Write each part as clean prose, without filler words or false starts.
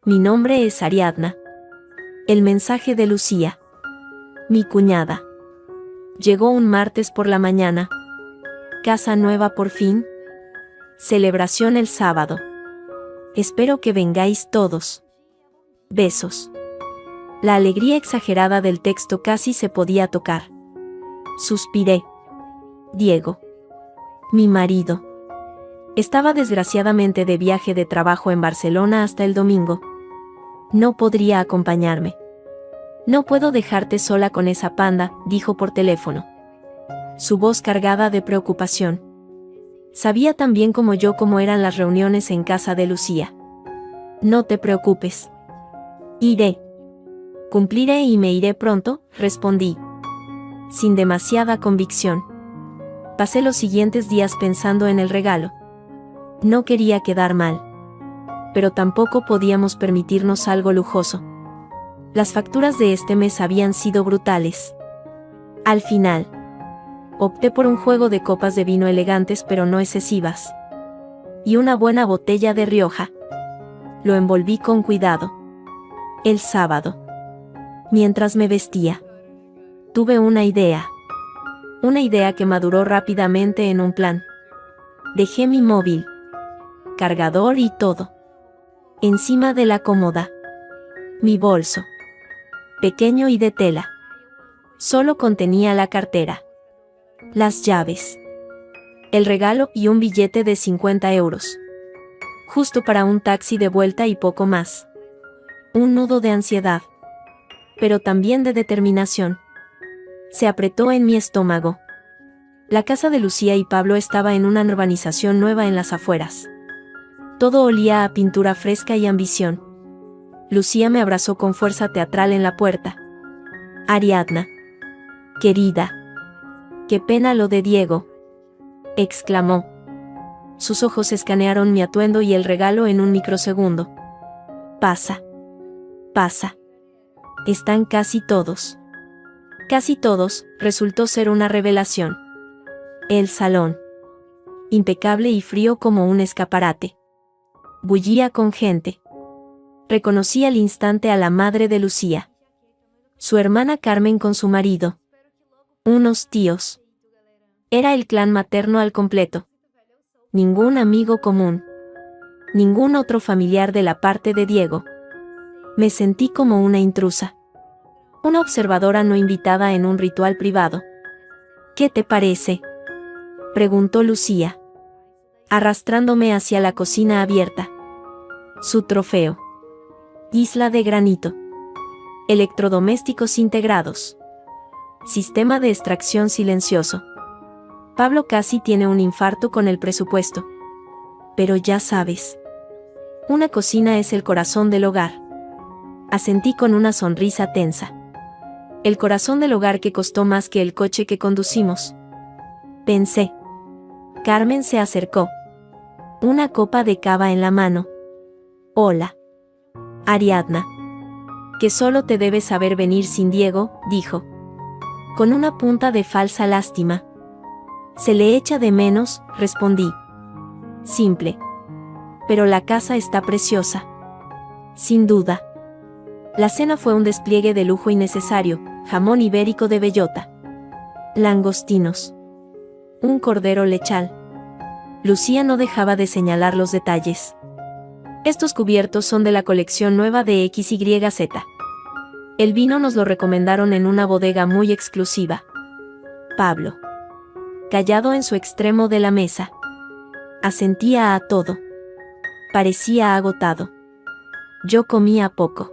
Mi nombre es Ariadna. El mensaje de Lucía. Mi cuñada. Llegó un martes por la mañana. Casa nueva por fin. Celebración el sábado. Espero que vengáis todos. Besos. La alegría exagerada del texto casi se podía tocar. Suspiré. Diego. Mi marido. Estaba desgraciadamente de viaje de trabajo en Barcelona hasta el domingo. No podría acompañarme. No puedo dejarte sola con esa panda, dijo por teléfono. Su voz cargada de preocupación. Sabía tan bien como yo cómo eran las reuniones en casa de Lucía. No te preocupes. Iré. Cumpliré y me iré pronto, respondí. Sin demasiada convicción. Pasé los siguientes días pensando en el regalo. No quería quedar mal. Pero tampoco podíamos permitirnos algo lujoso. Las facturas de este mes habían sido brutales. Al final, opté por un juego de copas de vino elegantes pero no excesivas. Y una buena botella de Rioja. Lo envolví con cuidado. El sábado. Mientras me vestía, tuve una idea. Una idea que maduró rápidamente en un plan. Dejé mi móvil, cargador y todo encima de la cómoda. Mi bolso, pequeño y de tela, solo contenía la cartera, las llaves, el regalo y un billete de 50 euros. Justo para un taxi de vuelta y poco más. Un nudo de ansiedad, pero también de determinación, se apretó en mi estómago. La casa de Lucía y Pablo estaba en una urbanización nueva en las afueras. Todo olía a pintura fresca y ambición. Lucía me abrazó con fuerza teatral en la puerta. Ariadna. Querida. Qué pena lo de Diego. Exclamó. Sus ojos escanearon mi atuendo y el regalo en un microsegundo. Pasa. Pasa. Están casi todos. Casi todos, resultó ser una revelación. El salón. Impecable y frío como un escaparate. Bullía con gente. Reconocí al instante a la madre de Lucía. Su hermana Carmen con su marido. Unos tíos. Era el clan materno al completo. Ningún amigo común. Ningún otro familiar de la parte de Diego. Me sentí como una intrusa. Una observadora no invitada en un ritual privado. ¿Qué te parece?, preguntó Lucía, arrastrándome hacia la cocina abierta. Su trofeo. Isla de granito. Electrodomésticos integrados. Sistema de extracción silencioso. Pablo casi tiene un infarto con el presupuesto. Pero ya sabes. Una cocina es el corazón del hogar. Asentí con una sonrisa tensa. El corazón del hogar que costó más que el coche que conducimos. Pensé. Carmen se acercó. Una copa de cava en la mano. Hola. Ariadna. Que solo te debes saber venir sin Diego, dijo. Con una punta de falsa lástima. Se le echa de menos, respondí. Simple. Pero la casa está preciosa. Sin duda. La cena fue un despliegue de lujo innecesario, jamón ibérico de bellota. Langostinos. Un cordero lechal. Lucía no dejaba de señalar los detalles. Estos cubiertos son de la colección nueva de XYZ. El vino nos lo recomendaron en una bodega muy exclusiva. Pablo. Callado en su extremo de la mesa. Asentía a todo. Parecía agotado. Yo comía poco.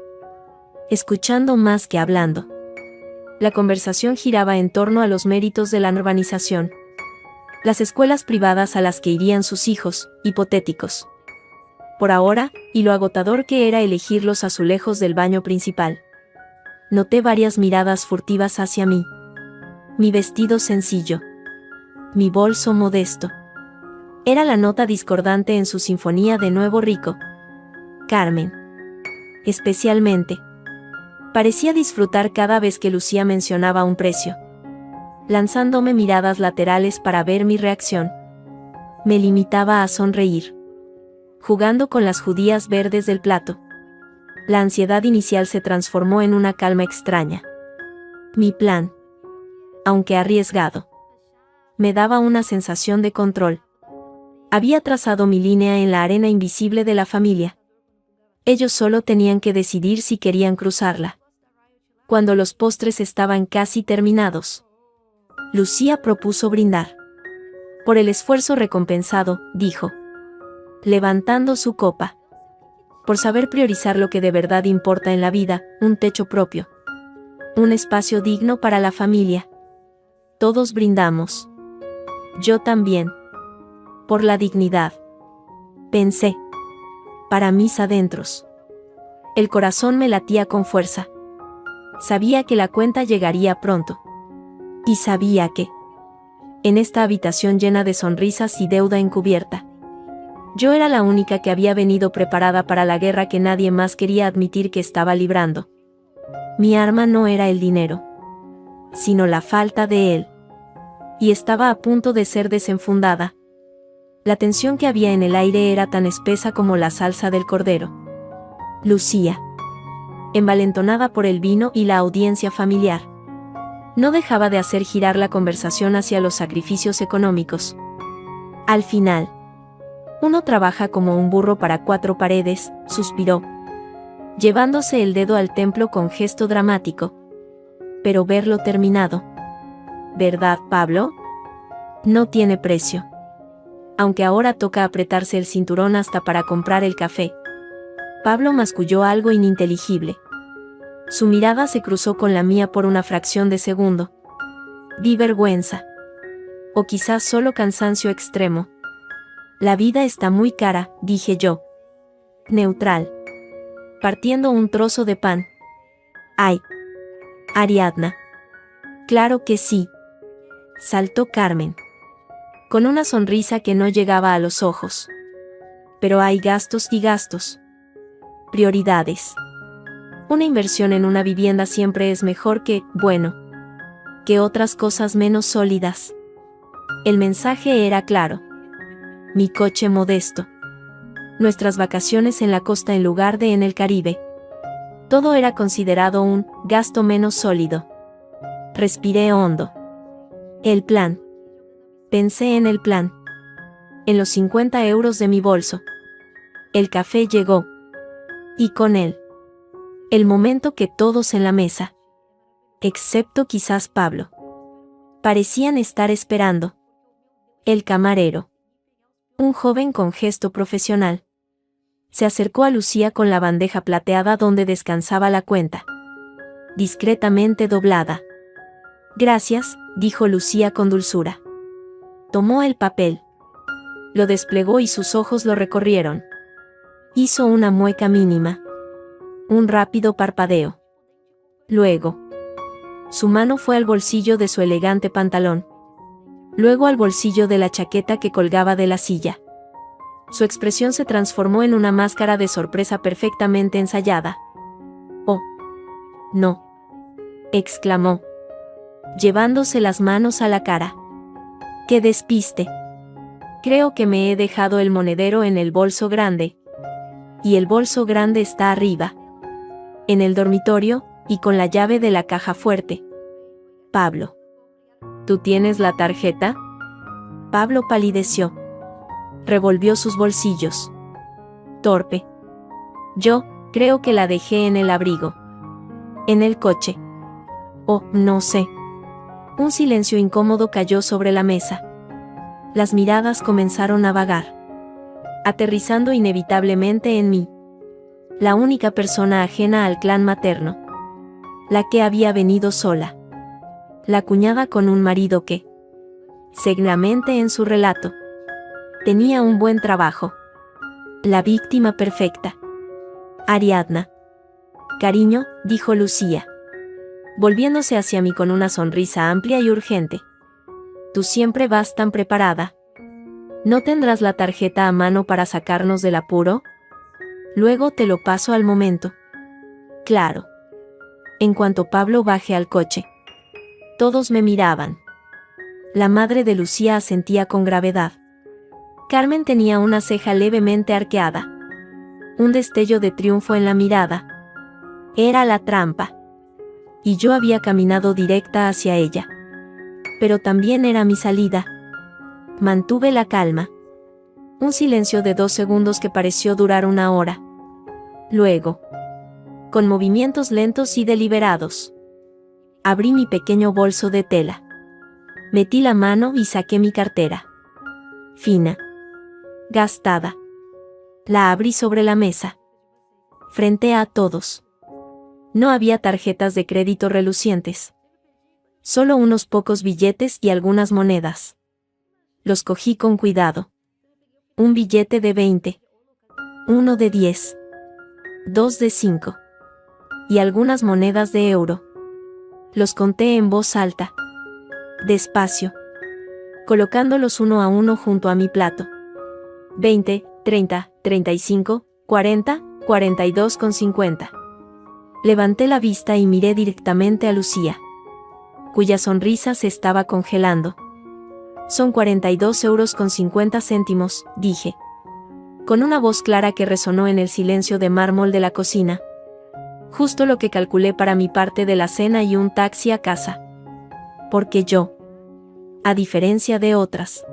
Escuchando más que hablando. La conversación giraba en torno a los méritos de la urbanización. Las escuelas privadas a las que irían sus hijos, hipotéticos. Por ahora, y lo agotador que era elegir los azulejos del baño principal. Noté varias miradas furtivas hacia mí. Mi vestido sencillo. Mi bolso modesto. Era la nota discordante en su sinfonía de nuevo rico. Carmen. Especialmente. Parecía disfrutar cada vez que Lucía mencionaba un precio. Lanzándome miradas laterales para ver mi reacción. Me limitaba a sonreír. Jugando con las judías verdes del plato. La ansiedad inicial se transformó en una calma extraña. Mi plan, aunque arriesgado, me daba una sensación de control. Había trazado mi línea en la arena invisible de la familia. Ellos solo tenían que decidir si querían cruzarla. Cuando los postres estaban casi terminados, Lucía propuso brindar. Por el esfuerzo recompensado, dijo, levantando su copa. Por saber priorizar lo que de verdad importa en la vida, un techo propio. Un espacio digno para la familia. Todos brindamos. Yo también. Por la dignidad. Pensé. Para mis adentros. El corazón me latía con fuerza. Sabía que la cuenta llegaría pronto. Y sabía que, en esta habitación llena de sonrisas y deuda encubierta, yo era la única que había venido preparada para la guerra que nadie más quería admitir que estaba librando. Mi arma no era el dinero, sino la falta de él. Y estaba a punto de ser desenfundada. La tensión que había en el aire era tan espesa como la salsa del cordero. Lucía, envalentonada por el vino y la audiencia familiar, no dejaba de hacer girar la conversación hacia los sacrificios económicos. Al final, uno trabaja como un burro para cuatro paredes, suspiró, llevándose el dedo al templo con gesto dramático. Pero verlo terminado, ¿verdad, Pablo? No tiene precio. Aunque ahora toca apretarse el cinturón hasta para comprar el café. Pablo masculló algo ininteligible. Su mirada se cruzó con la mía por una fracción de segundo. Vi vergüenza. O quizás solo cansancio extremo. La vida está muy cara, dije yo. Neutral. Partiendo un trozo de pan. Ay. Ariadna. Claro que sí. Saltó Carmen. Con una sonrisa que no llegaba a los ojos. Pero hay gastos y gastos. Prioridades. Una inversión en una vivienda siempre es mejor que, bueno, que otras cosas menos sólidas. El mensaje era claro. Mi coche modesto. Nuestras vacaciones en la costa en lugar de en el Caribe. Todo era considerado un gasto menos sólido. Respiré hondo. El plan. Pensé en el plan. En los 50 euros de mi bolso. El café llegó. Y con él, el momento que todos en la mesa, excepto quizás Pablo, parecían estar esperando. El camarero, un joven con gesto profesional, se acercó a Lucía con la bandeja plateada donde descansaba la cuenta, discretamente doblada. Gracias, dijo Lucía con dulzura. Tomó el papel. Lo desplegó y sus ojos lo recorrieron. Hizo una mueca mínima. Un rápido parpadeo. Luego, su mano fue al bolsillo de su elegante pantalón. Luego al bolsillo de la chaqueta que colgaba de la silla. Su expresión se transformó en una máscara de sorpresa perfectamente ensayada. «Oh, no», exclamó, llevándose las manos a la cara. ¡Qué despiste! Creo que me he dejado el monedero en el bolso grande. Y el bolso grande está arriba. En el dormitorio, y con la llave de la caja fuerte. Pablo. ¿Tú tienes la tarjeta? Pablo palideció. Revolvió sus bolsillos. Torpe. Yo, creo que la dejé en el abrigo. En el coche. Oh, no sé. Un silencio incómodo cayó sobre la mesa. Las miradas comenzaron a vagar. Aterrizando inevitablemente en mí. La única persona ajena al clan materno. La que había venido sola. La cuñada con un marido que, seguramente en su relato, tenía un buen trabajo. La víctima perfecta. Ariadna. Cariño, dijo Lucía, volviéndose hacia mí con una sonrisa amplia y urgente. Tú siempre vas tan preparada. ¿No tendrás la tarjeta a mano para sacarnos del apuro? Luego te lo paso al momento. Claro. En cuanto Pablo baje al coche. Todos me miraban. La madre de Lucía asentía con gravedad. Carmen tenía una ceja levemente arqueada. Un destello de triunfo en la mirada. Era la trampa. Y yo había caminado directa hacia ella. Pero también era mi salida. Mantuve la calma. Un silencio de 2 segundos que pareció durar 1 hora. Luego, con movimientos lentos y deliberados, abrí mi pequeño bolso de tela. Metí la mano y saqué mi cartera. Fina. Gastada. La abrí sobre la mesa. Frente a todos. No había tarjetas de crédito relucientes. Solo unos pocos billetes y algunas monedas. Los cogí con cuidado. Un billete de 20. Uno de 10. 2 de 5. Y algunas monedas de euro. Los conté en voz alta. Despacio. Colocándolos uno a uno junto a mi plato. 20, 30, 35, 40, 42,50. Levanté la vista y miré directamente a Lucía, cuya sonrisa se estaba congelando. Son 42,50 €, dije, con una voz clara que resonó en el silencio de mármol de la cocina. Justo lo que calculé para mi parte de la cena y un taxi a casa. Porque yo, a diferencia de otras,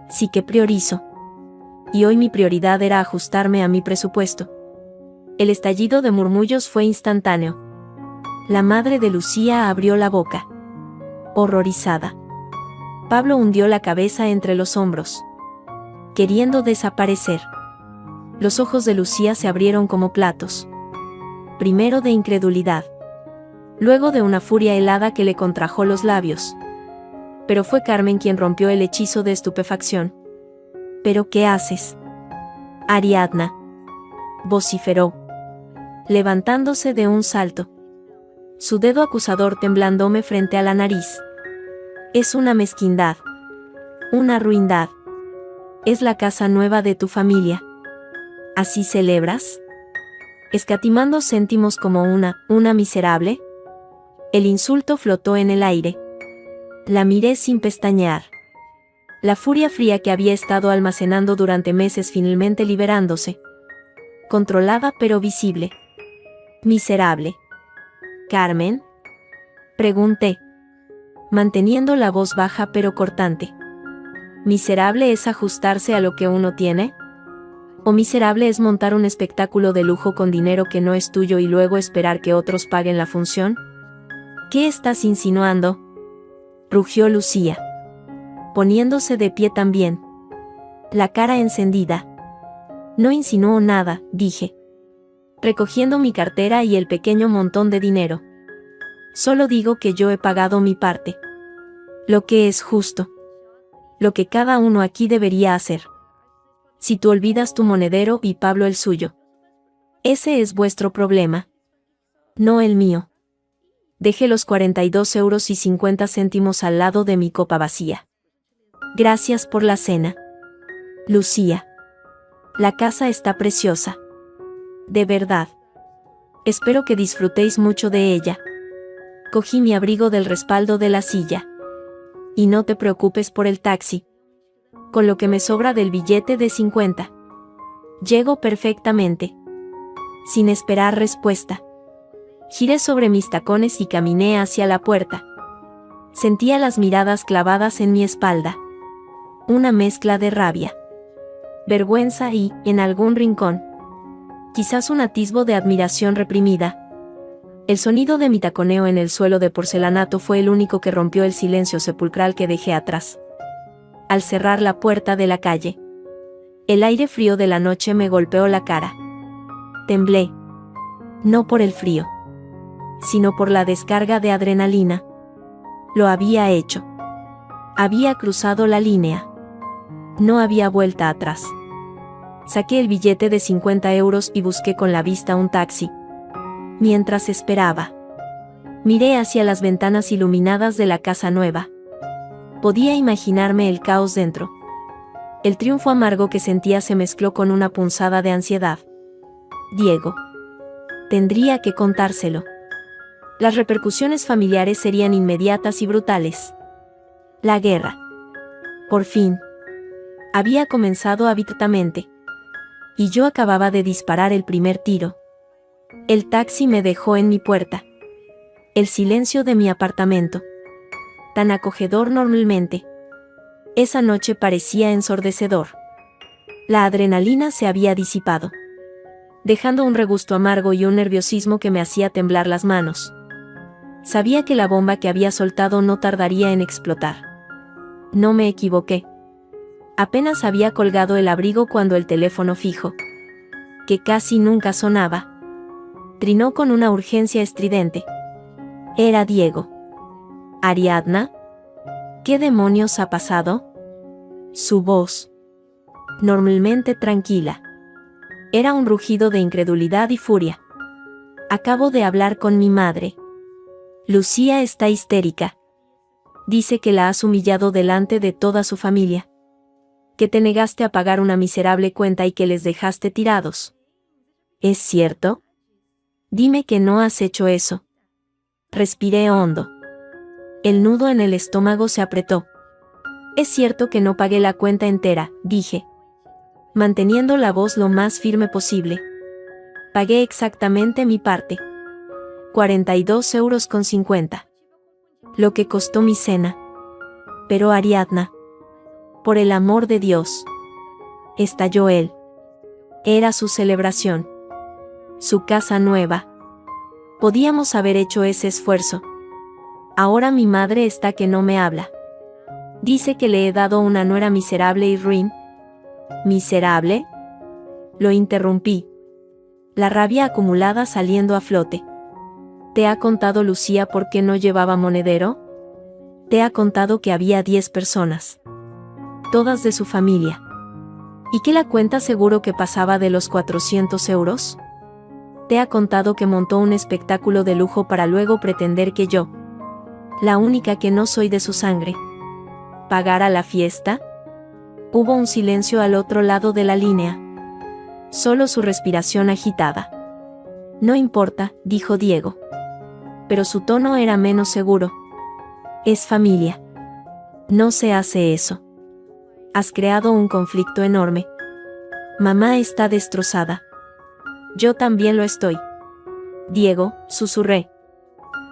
sí que priorizo. Y hoy mi prioridad era ajustarme a mi presupuesto. El estallido de murmullos fue instantáneo. La madre de Lucía abrió la boca. Horrorizada. Pablo hundió la cabeza entre los hombros, queriendo desaparecer. Los ojos de Lucía se abrieron como platos. Primero de incredulidad. Luego de una furia helada que le contrajo los labios. Pero fue Carmen quien rompió el hechizo de estupefacción. ¿Pero qué haces? Ariadna. Vociferó, levantándose de un salto. Su dedo acusador temblándome frente a la nariz. Es una mezquindad. Una ruindad. Es la casa nueva de tu familia. ¿Así celebras? ¿Escatimando céntimos como una miserable? El insulto flotó en el aire. La miré sin pestañear. La furia fría que había estado almacenando durante meses finalmente liberándose. Controlada pero visible. Miserable. ¿Carmen? Pregunté, manteniendo la voz baja pero cortante. ¿Miserable es ajustarse a lo que uno tiene? ¿O miserable es montar un espectáculo de lujo con dinero que no es tuyo y luego esperar que otros paguen la función? ¿Qué estás insinuando? Rugió Lucía, poniéndose de pie también, la cara encendida. No insinuó nada, dije, recogiendo mi cartera y el pequeño montón de dinero. Solo digo que yo he pagado mi parte. Lo que es justo. Lo que cada uno aquí debería hacer. Si tú olvidas tu monedero y Pablo el suyo. Ese es vuestro problema. No el mío. Dejé los 42,50 € al lado de mi copa vacía. Gracias por la cena, Lucía. La casa está preciosa. De verdad. Espero que disfrutéis mucho de ella. Cogí mi abrigo del respaldo de la silla. Y no te preocupes por el taxi. Con lo que me sobra del billete de 50. Llego perfectamente. Sin esperar respuesta. Giré sobre mis tacones y caminé hacia la puerta. Sentía las miradas clavadas en mi espalda. Una mezcla de rabia, vergüenza y, en algún rincón, quizás un atisbo de admiración reprimida. El sonido de mi taconeo en el suelo de porcelanato fue el único que rompió el silencio sepulcral que dejé atrás. Al cerrar la puerta de la calle, el aire frío de la noche me golpeó la cara. Temblé. No por el frío, sino por la descarga de adrenalina. Lo había hecho. Había cruzado la línea. No había vuelta atrás. Saqué el billete de 50 € y busqué con la vista un taxi. Mientras esperaba, miré hacia las ventanas iluminadas de la casa nueva. Podía imaginarme el caos dentro. El triunfo amargo que sentía se mezcló con una punzada de ansiedad. Diego. Tendría que contárselo. Las repercusiones familiares serían inmediatas y brutales. La guerra, por fin, había comenzado abruptamente. Y yo acababa de disparar el primer tiro. El taxi me dejó en mi puerta. El silencio de mi apartamento, tan acogedor normalmente, esa noche parecía ensordecedor. La adrenalina se había disipado, dejando un regusto amargo y un nerviosismo que me hacía temblar las manos. Sabía que la bomba que había soltado no tardaría en explotar. No me equivoqué. Apenas había colgado el abrigo cuando el teléfono fijo, que casi nunca sonaba, trinó con una urgencia estridente. Era Diego. ¿Ariadna? ¿Qué demonios ha pasado? Su voz, normalmente tranquila, era un rugido de incredulidad y furia. Acabo de hablar con mi madre. Lucía está histérica. Dice que la has humillado delante de toda su familia. Que te negaste a pagar una miserable cuenta y que les dejaste tirados. ¿Es cierto? Dime que no has hecho eso. Respiré hondo. El nudo en el estómago se apretó. Es cierto que no pagué la cuenta entera, dije, manteniendo la voz lo más firme posible. Pagué exactamente mi parte. 42,50 €. Lo que costó mi cena. Pero Ariadna, por el amor de Dios, estalló él. Era su celebración. Su casa nueva. Podíamos haber hecho ese esfuerzo. Ahora mi madre está que no me habla. Dice que le he dado una nuera miserable y ruin. ¿Miserable? Lo interrumpí, la rabia acumulada saliendo a flote. ¿Te ha contado Lucía por qué no llevaba monedero? ¿Te ha contado que había 10 personas? Todas de su familia. ¿Y que la cuenta seguro que pasaba de los 400 €? ¿Te ha contado que montó un espectáculo de lujo para luego pretender que yo, la única que no soy de su sangre, pagara la fiesta? Hubo un silencio al otro lado de la línea. Solo su respiración agitada. No importa, dijo Diego. Pero su tono era menos seguro. Es familia. No se hace eso. Has creado un conflicto enorme. Mamá está destrozada. Yo también lo estoy. Diego, susurré,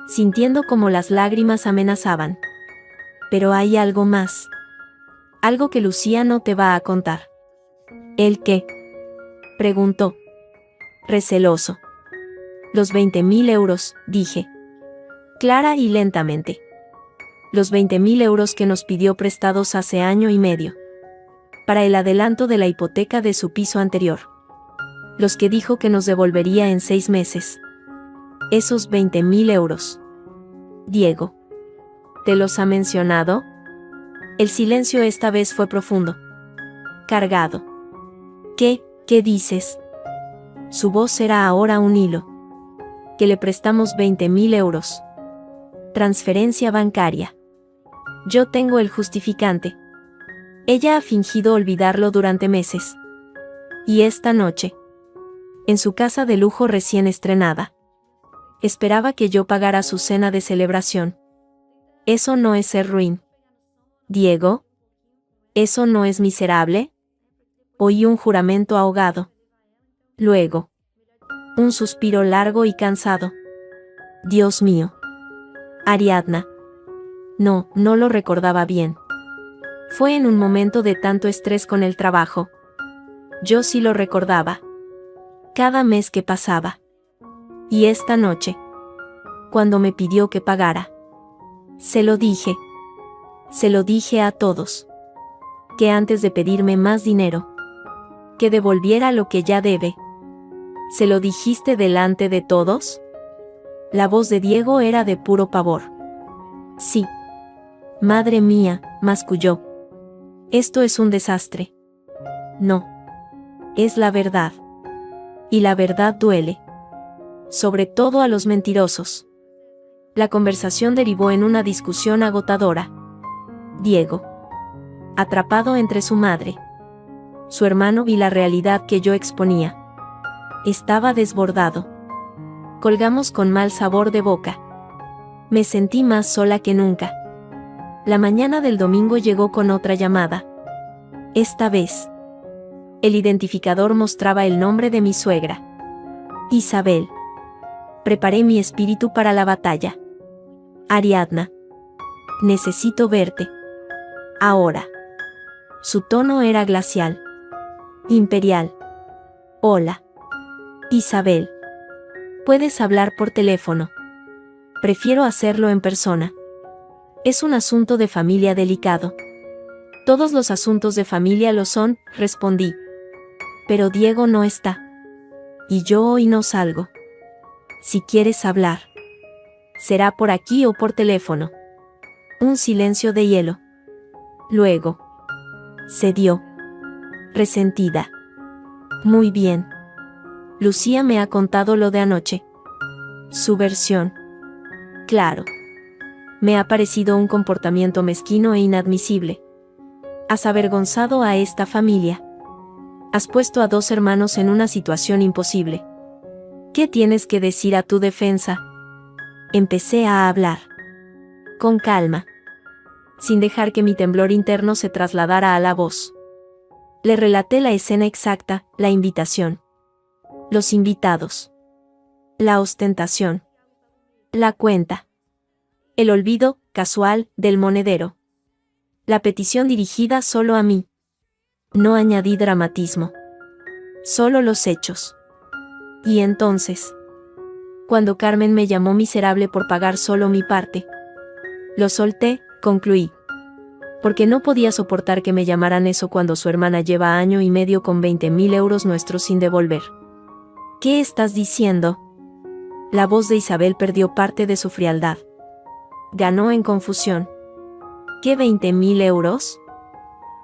sintiendo como las lágrimas amenazaban. Pero hay algo más. Algo que Lucía no te va a contar. ¿El qué? Preguntó, receloso. Los 20.000 €, dije, clara y lentamente. Los 20.000 € que nos pidió prestados hace año y medio. Para el adelanto de la hipoteca de su piso anterior. Los que dijo que nos devolvería en 6 meses. Esos 20.000 €. Diego, ¿te los ha mencionado? El silencio esta vez fue profundo. Cargado. ¿Qué dices? Su voz era ahora un hilo. Que le prestamos 20.000 €. Transferencia bancaria. Yo tengo el justificante. Ella ha fingido olvidarlo durante meses. Y esta noche, en su casa de lujo recién estrenada, esperaba que yo pagara su cena de celebración. Eso no es ser ruin. Diego, ¿eso no es miserable? Oí un juramento ahogado. Luego, un suspiro largo y cansado. Dios mío. Ariadna. No lo recordaba bien. Fue en un momento de tanto estrés con el trabajo. Yo sí lo recordaba. Cada mes que pasaba. Y esta noche, cuando me pidió que pagara. Se lo dije. Se lo dije a todos. Que antes de pedirme más dinero, que devolviera lo que ya debe. ¿Se lo dijiste delante de todos? La voz de Diego era de puro pavor. Sí. Madre mía, masculló. Esto es un desastre. No. Es la verdad. Y la verdad duele. Sobre todo a los mentirosos. La conversación derivó en una discusión agotadora. Diego, atrapado entre su madre, su hermano y la realidad que yo exponía, estaba desbordado. Colgamos con mal sabor de boca. Me sentí más sola que nunca. La mañana del domingo llegó con otra llamada. Esta vez, el identificador mostraba el nombre de mi suegra. Isabel. Preparé mi espíritu para la batalla. Ariadna. Necesito verte. Ahora. Su tono era glacial. Imperial. Hola. Isabel. Puedes hablar por teléfono. Prefiero hacerlo en persona. Es un asunto de familia delicado. Todos los asuntos de familia lo son, respondí. Pero Diego no está. Y yo hoy no salgo. Si quieres hablar. Será por aquí o por teléfono. Un silencio de hielo. Luego. Cedió. Resentida. Muy bien. Lucía me ha contado lo de anoche. Su versión. Claro. Me ha parecido un comportamiento mezquino e inadmisible. Has avergonzado a esta familia. Has puesto a 2 hermanos en una situación imposible. ¿Qué tienes que decir a tu defensa? Empecé a hablar. Con calma. Sin dejar que mi temblor interno se trasladara a la voz. Le relaté la escena exacta, la invitación. Los invitados. La ostentación. La cuenta. El olvido, casual, del monedero. La petición dirigida solo a mí. No añadí dramatismo. Solo los hechos. Y entonces, cuando Carmen me llamó miserable por pagar solo mi parte, lo solté, concluí. Porque no podía soportar que me llamaran eso cuando su hermana lleva año y medio con 20.000 euros nuestros sin devolver. ¿Qué estás diciendo? La voz de Isabel perdió parte de su frialdad. Ganó en confusión. ¿Qué 20.000 euros?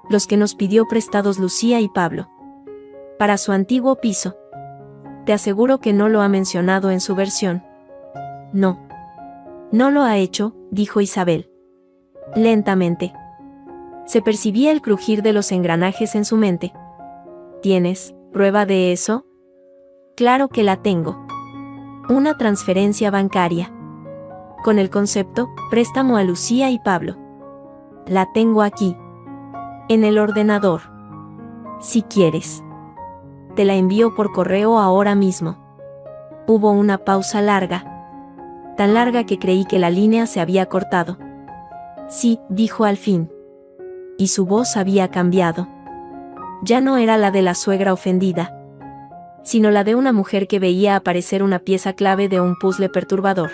Los que nos pidió prestados Lucía y Pablo. Para su antiguo piso. Te aseguro que no lo ha mencionado en su versión. No. No lo ha hecho, dijo Isabel. Lentamente. Se percibía el crujir de los engranajes en su mente. ¿Tienes prueba de eso? Claro que la tengo. Una transferencia bancaria. Con el concepto, préstamo a Lucía y Pablo. La tengo aquí. En el ordenador. Si quieres. Te la envío por correo ahora mismo. Hubo una pausa larga. Tan larga que creí que la línea se había cortado. Sí, dijo al fin. Y su voz había cambiado. Ya no era la de la suegra ofendida, sino la de una mujer que veía aparecer una pieza clave de un puzzle perturbador.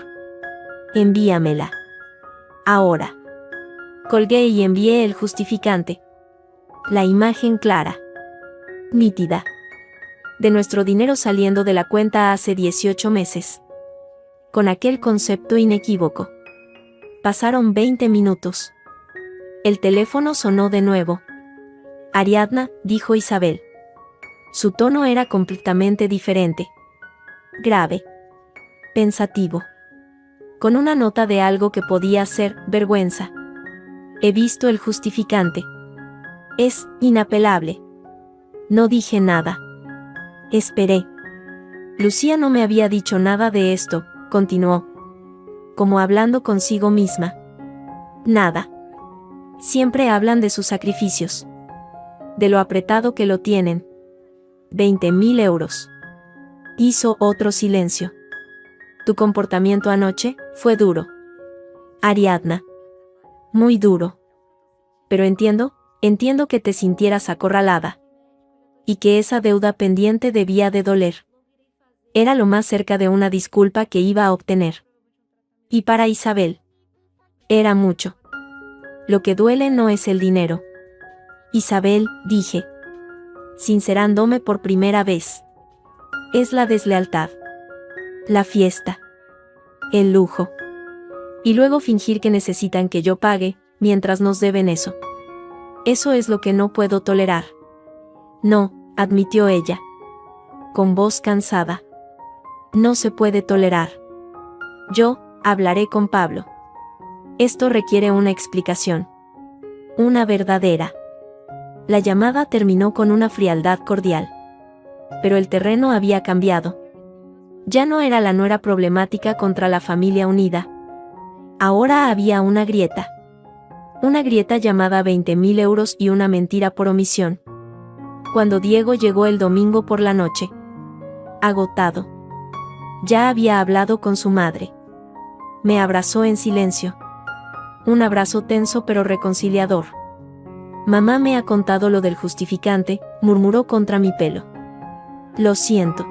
Envíamela. Ahora. Colgué y envié el justificante. La imagen clara. Nítida. De nuestro dinero saliendo de la cuenta hace 18 meses. Con aquel concepto inequívoco. Pasaron 20 minutos. El teléfono sonó de nuevo. Ariadna, dijo Isabel. Su tono era completamente diferente. Grave. Pensativo. Con una nota de algo que podía ser vergüenza. He visto el justificante. Es inapelable. No dije nada. Esperé. Lucía no me había dicho nada de esto, continuó. Como hablando consigo misma. Nada. Siempre hablan de sus sacrificios. De lo apretado que lo tienen. 20.000 euros. Hizo otro silencio. Tu comportamiento anoche fue duro. Ariadna. Muy duro. Pero entiendo que te sintieras acorralada. Y que esa deuda pendiente debía de doler. Era lo más cerca de una disculpa que iba a obtener. Y para Isabel. Era mucho. Lo que duele no es el dinero. Isabel, dije. Sincerándome por primera vez. Es la deslealtad. La fiesta. El lujo. Y luego fingir que necesitan que yo pague, mientras nos deben eso. Eso es lo que no puedo tolerar. No, admitió ella. Con voz cansada. No se puede tolerar. Yo hablaré con Pablo. Esto requiere una explicación. Una verdadera. La llamada terminó con una frialdad cordial. Pero el terreno había cambiado. Ya no era la nuera problemática contra la familia unida. Ahora había una grieta. Una grieta llamada 20.000 euros y una mentira por omisión. Cuando Diego llegó el domingo por la noche. Agotado. Ya había hablado con su madre. Me abrazó en silencio. Un abrazo tenso pero reconciliador. Mamá me ha contado lo del justificante, murmuró contra mi pelo. Lo siento.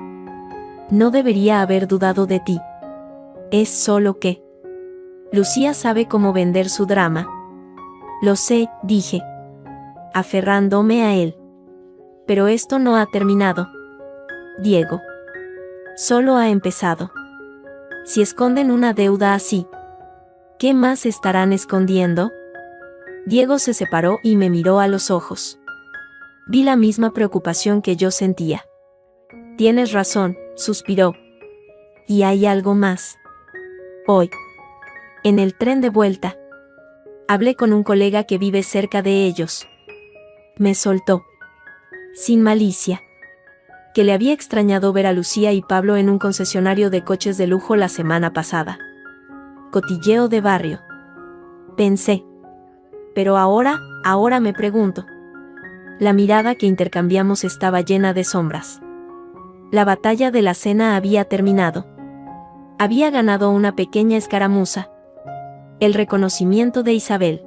No debería haber dudado de ti. Es solo que... Lucía sabe cómo vender su drama. Lo sé, dije, aferrándome a él. Pero esto no ha terminado. Diego. Solo ha empezado. Si esconden una deuda así, ¿qué más estarán escondiendo? Diego se separó y me miró a los ojos. Vi la misma preocupación que yo sentía. Tienes razón, suspiró. Y hay algo más. Hoy, en el tren de vuelta, hablé con un colega que vive cerca de ellos. Me soltó, sin malicia, que le había extrañado ver a Lucía y Pablo en un concesionario de coches de lujo la semana pasada. Cotilleo de barrio. Pensé. Pero ahora me pregunto. La mirada que intercambiamos estaba llena de sombras. La batalla de la cena había terminado. Había ganado una pequeña escaramuza. El reconocimiento de Isabel.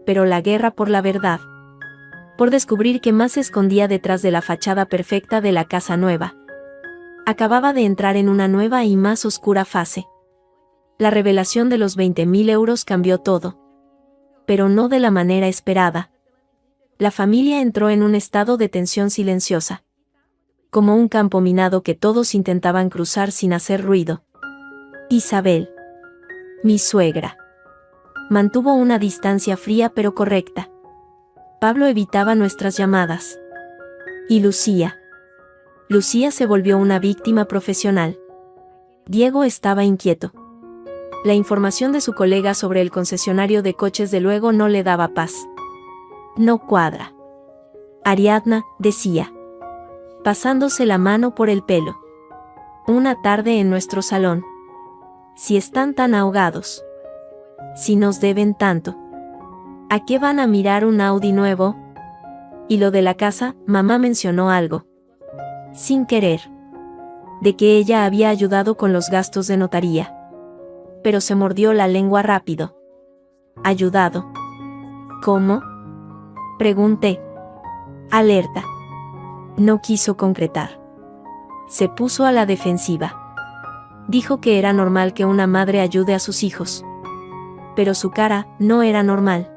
Pero la guerra por la verdad. Por descubrir qué más se escondía detrás de la fachada perfecta de la casa nueva. Acababa de entrar en una nueva y más oscura fase. La revelación de los 20.000 euros cambió todo. Pero no de la manera esperada. La familia entró en un estado de tensión silenciosa. Como un campo minado que todos intentaban cruzar sin hacer ruido. Isabel, mi suegra, mantuvo una distancia fría pero correcta. Pablo evitaba nuestras llamadas. Y Lucía. Lucía se volvió una víctima profesional. Diego estaba inquieto. La información de su colega sobre el concesionario de coches de luego no le daba paz. No cuadra. Ariadna, decía, pasándose la mano por el pelo. Una tarde en nuestro salón. Si están tan ahogados. Si nos deben tanto. ¿A qué van a mirar un Audi nuevo? Y lo de la casa, mamá mencionó algo. Sin querer. De que ella había ayudado con los gastos de notaría. Pero se mordió la lengua rápido. ¿Ayudado? ¿Cómo? Pregunté. Alerta. No quiso concretar. Se puso a la defensiva. Dijo que era normal que una madre ayude a sus hijos. Pero su cara no era normal.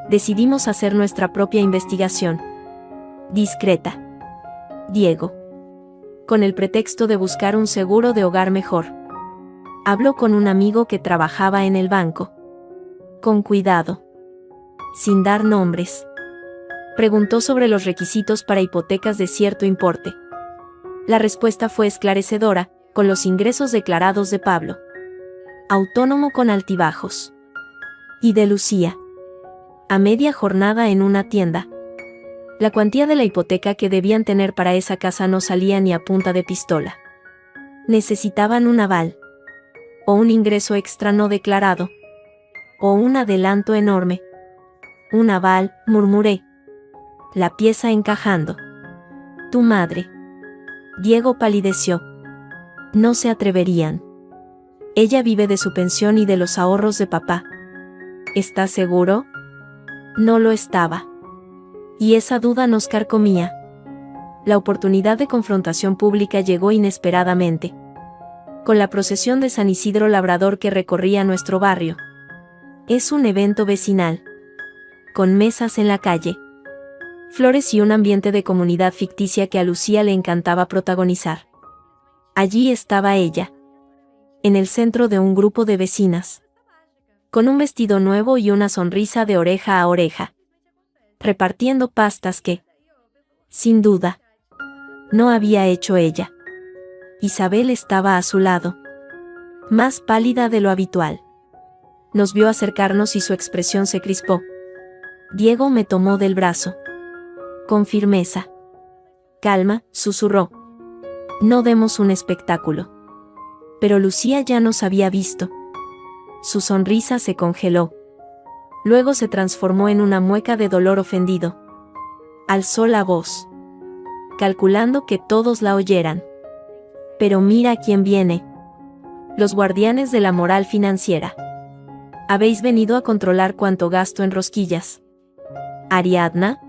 Decidimos hacer nuestra propia investigación. Discreta. Diego. Con el pretexto de buscar un seguro de hogar mejor. Habló con un amigo que trabajaba en el banco. Con cuidado. Sin dar nombres. Preguntó sobre los requisitos para hipotecas de cierto importe. La respuesta fue esclarecedora, con los ingresos declarados de Pablo. Autónomo con altibajos. Y de Lucía. A media jornada en una tienda. La cuantía de la hipoteca que debían tener para esa casa no salía ni a punta de pistola. Necesitaban un aval. O un ingreso extra no declarado. O un adelanto enorme. Un aval, murmuré. La pieza encajando. Tu madre. Diego palideció. No se atreverían. Ella vive de su pensión y de los ahorros de papá. ¿Estás seguro? No lo estaba. Y esa duda nos carcomía. La oportunidad de confrontación pública llegó inesperadamente. Con la procesión de San Isidro Labrador que recorría nuestro barrio. Es un evento vecinal. Con mesas en la calle. Flores y un ambiente de comunidad ficticia que a Lucía le encantaba protagonizar. Allí estaba ella. En el centro de un grupo de vecinas. Con un vestido nuevo y una sonrisa de oreja a oreja. Repartiendo pastas que, sin duda, no había hecho ella. Isabel estaba a su lado. Más pálida de lo habitual. Nos vio acercarnos y su expresión se crispó. Diego me tomó del brazo. Con firmeza. Calma, susurró. No demos un espectáculo. Pero Lucía ya nos había visto. Su sonrisa se congeló. Luego se transformó en una mueca de dolor ofendido. Alzó la voz. Calculando que todos la oyeran. Pero mira quién viene. Los guardianes de la moral financiera. Habéis venido a controlar cuánto gasto en rosquillas. Ariadna,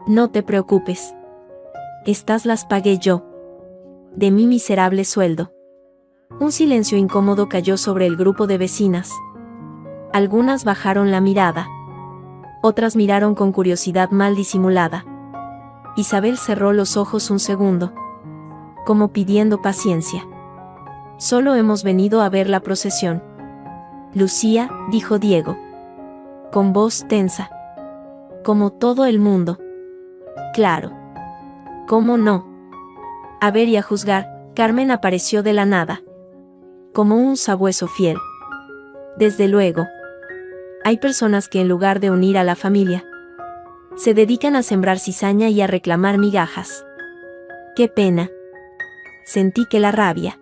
no te preocupes. Estas las pagué yo. De mi miserable sueldo. Un silencio incómodo cayó sobre el grupo de vecinas. Algunas bajaron la mirada. Otras miraron con curiosidad mal disimulada. Isabel cerró los ojos un segundo, como pidiendo paciencia. Solo hemos venido a ver la procesión. Lucía, dijo Diego, con voz tensa. Como todo el mundo. Claro. ¿Cómo no? A ver y a juzgar, Carmen apareció de la nada. Como un sabueso fiel. Desde luego. Hay personas que en lugar de unir a la familia, se dedican a sembrar cizaña y a reclamar migajas. ¡Qué pena! Sentí que la rabia,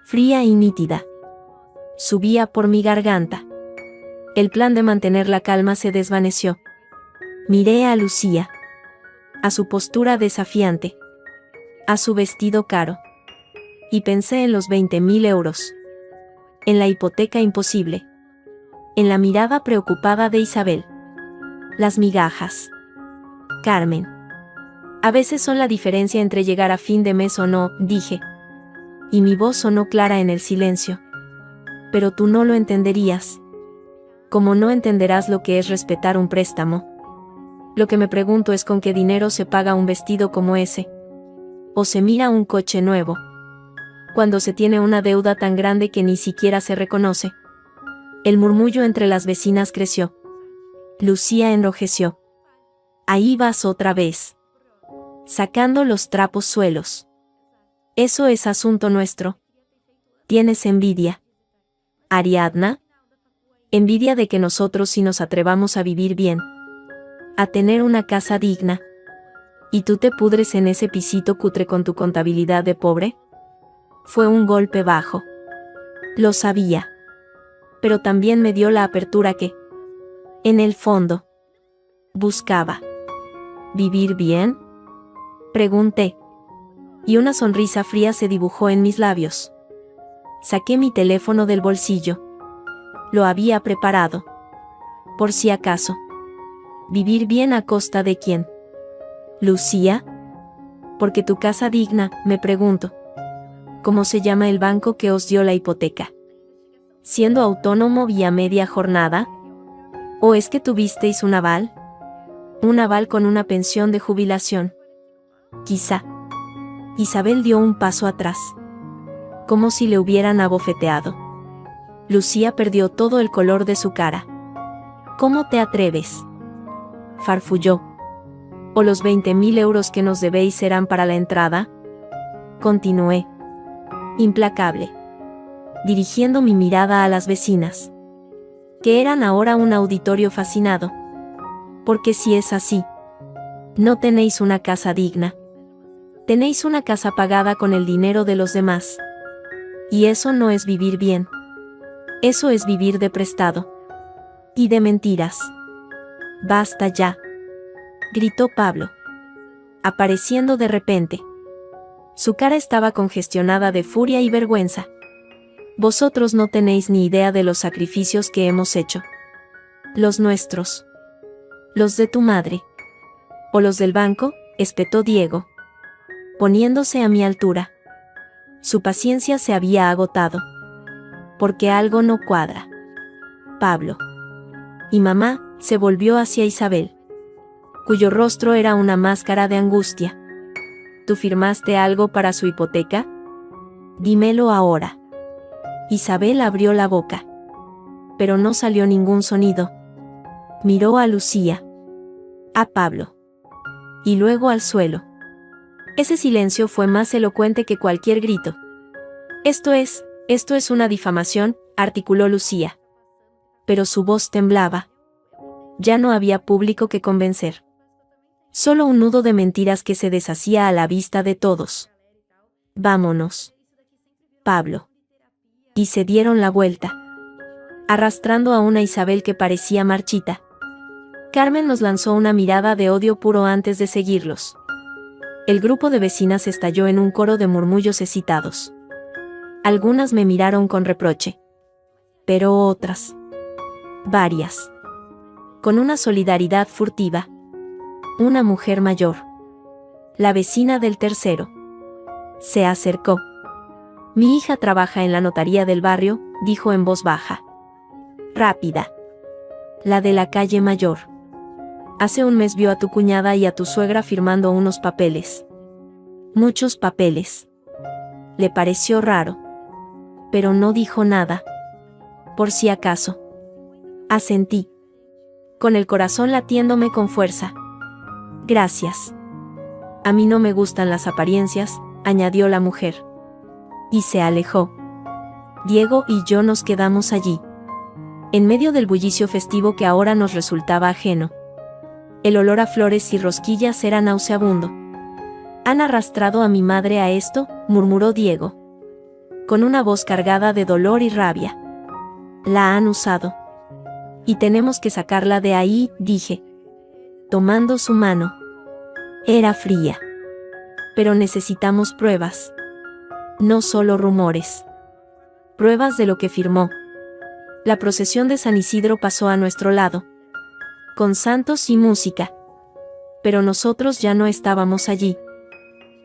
fría y nítida, subía por mi garganta. El plan de mantener la calma se desvaneció. Miré a Lucía, a su postura desafiante, a su vestido caro, y pensé en los 20.000 euros, en la hipoteca imposible, en la mirada preocupada de Isabel. Las migajas. Carmen. A veces son la diferencia entre llegar a fin de mes o no, dije. Y mi voz sonó clara en el silencio. Pero tú no lo entenderías. Como no entenderás lo que es respetar un préstamo. Lo que me pregunto es con qué dinero se paga un vestido como ese. O se mira un coche nuevo. Cuando se tiene una deuda tan grande que ni siquiera se reconoce. El murmullo entre las vecinas creció. Lucía enrojeció. Ahí vas otra vez. Sacando los trapos suelos. Eso es asunto nuestro. ¿Tienes envidia? Ariadna. Envidia de que nosotros sí nos atrevamos a vivir bien. A tener una casa digna. ¿Y tú te pudres en ese pisito cutre con tu contabilidad de pobre? Fue un golpe bajo. Lo sabía. Pero también me dio la apertura que, en el fondo, buscaba. ¿Vivir bien? Pregunté. Y una sonrisa fría se dibujó en mis labios. Saqué mi teléfono del bolsillo. Lo había preparado. Por si acaso. ¿Vivir bien a costa de quién? ¿Lucía? Porque tu casa digna, me pregunto. ¿Cómo se llama el banco que os dio la hipoteca? ¿Siendo autónomo y a media jornada? ¿O es que tuvisteis un aval? Un aval con una pensión de jubilación. Quizá. Isabel dio un paso atrás. Como si le hubieran abofeteado. Lucía perdió todo el color de su cara. ¿Cómo te atreves? Farfulló. ¿O los 20.000 euros que nos debéis serán para la entrada? Continué. Implacable. Dirigiendo mi mirada a las vecinas. Que eran ahora un auditorio fascinado. Porque si es así, no tenéis una casa digna. Tenéis una casa pagada con el dinero de los demás. Y eso no es vivir bien. Eso es vivir de prestado. Y de mentiras. Basta ya. Gritó Pablo. Apareciendo de repente. Su cara estaba congestionada de furia y vergüenza. Vosotros no tenéis ni idea de los sacrificios que hemos hecho. Los nuestros. Los de tu madre. ¿O los del banco?, espetó Diego, poniéndose a mi altura. Su paciencia se había agotado. Porque algo no cuadra. Pablo. Y mamá se volvió hacia Isabel, cuyo rostro era una máscara de angustia. ¿Tú firmaste algo para su hipoteca? Dímelo ahora. Isabel abrió la boca. Pero no salió ningún sonido. Miró a Lucía. A Pablo. Y luego al suelo. Ese silencio fue más elocuente que cualquier grito. Esto es una difamación, articuló Lucía. Pero su voz temblaba. Ya no había público que convencer. Solo un nudo de mentiras que se deshacía a la vista de todos. Vámonos. Pablo. Y se dieron la vuelta, arrastrando a una Isabel que parecía marchita. Carmen nos lanzó una mirada de odio puro antes de seguirlos. El grupo de vecinas estalló en un coro de murmullos excitados. Algunas me miraron con reproche. Pero otras, varias, con una solidaridad furtiva. Una mujer mayor, la vecina del tercero, se acercó. Mi hija trabaja en la notaría del barrio, dijo en voz baja. Rápida. La de la calle Mayor. Hace un mes vio a tu cuñada y a tu suegra firmando unos papeles. Muchos papeles. Le pareció raro. Pero no dijo nada. Por si acaso. Asentí. Con el corazón latiéndome con fuerza. Gracias. A mí no me gustan las apariencias, añadió la mujer. Y se alejó. Diego y yo nos quedamos allí, en medio del bullicio festivo que ahora nos resultaba ajeno. El olor a flores y rosquillas era nauseabundo. ¿Han arrastrado a mi madre a esto?, murmuró Diego, con una voz cargada de dolor y rabia. La han usado. Y tenemos que sacarla de ahí, dije, tomando su mano. Era fría. Pero necesitamos pruebas. No solo rumores. Pruebas de lo que firmó. La procesión de San Isidro pasó a nuestro lado, con santos y música. Pero nosotros ya no estábamos allí.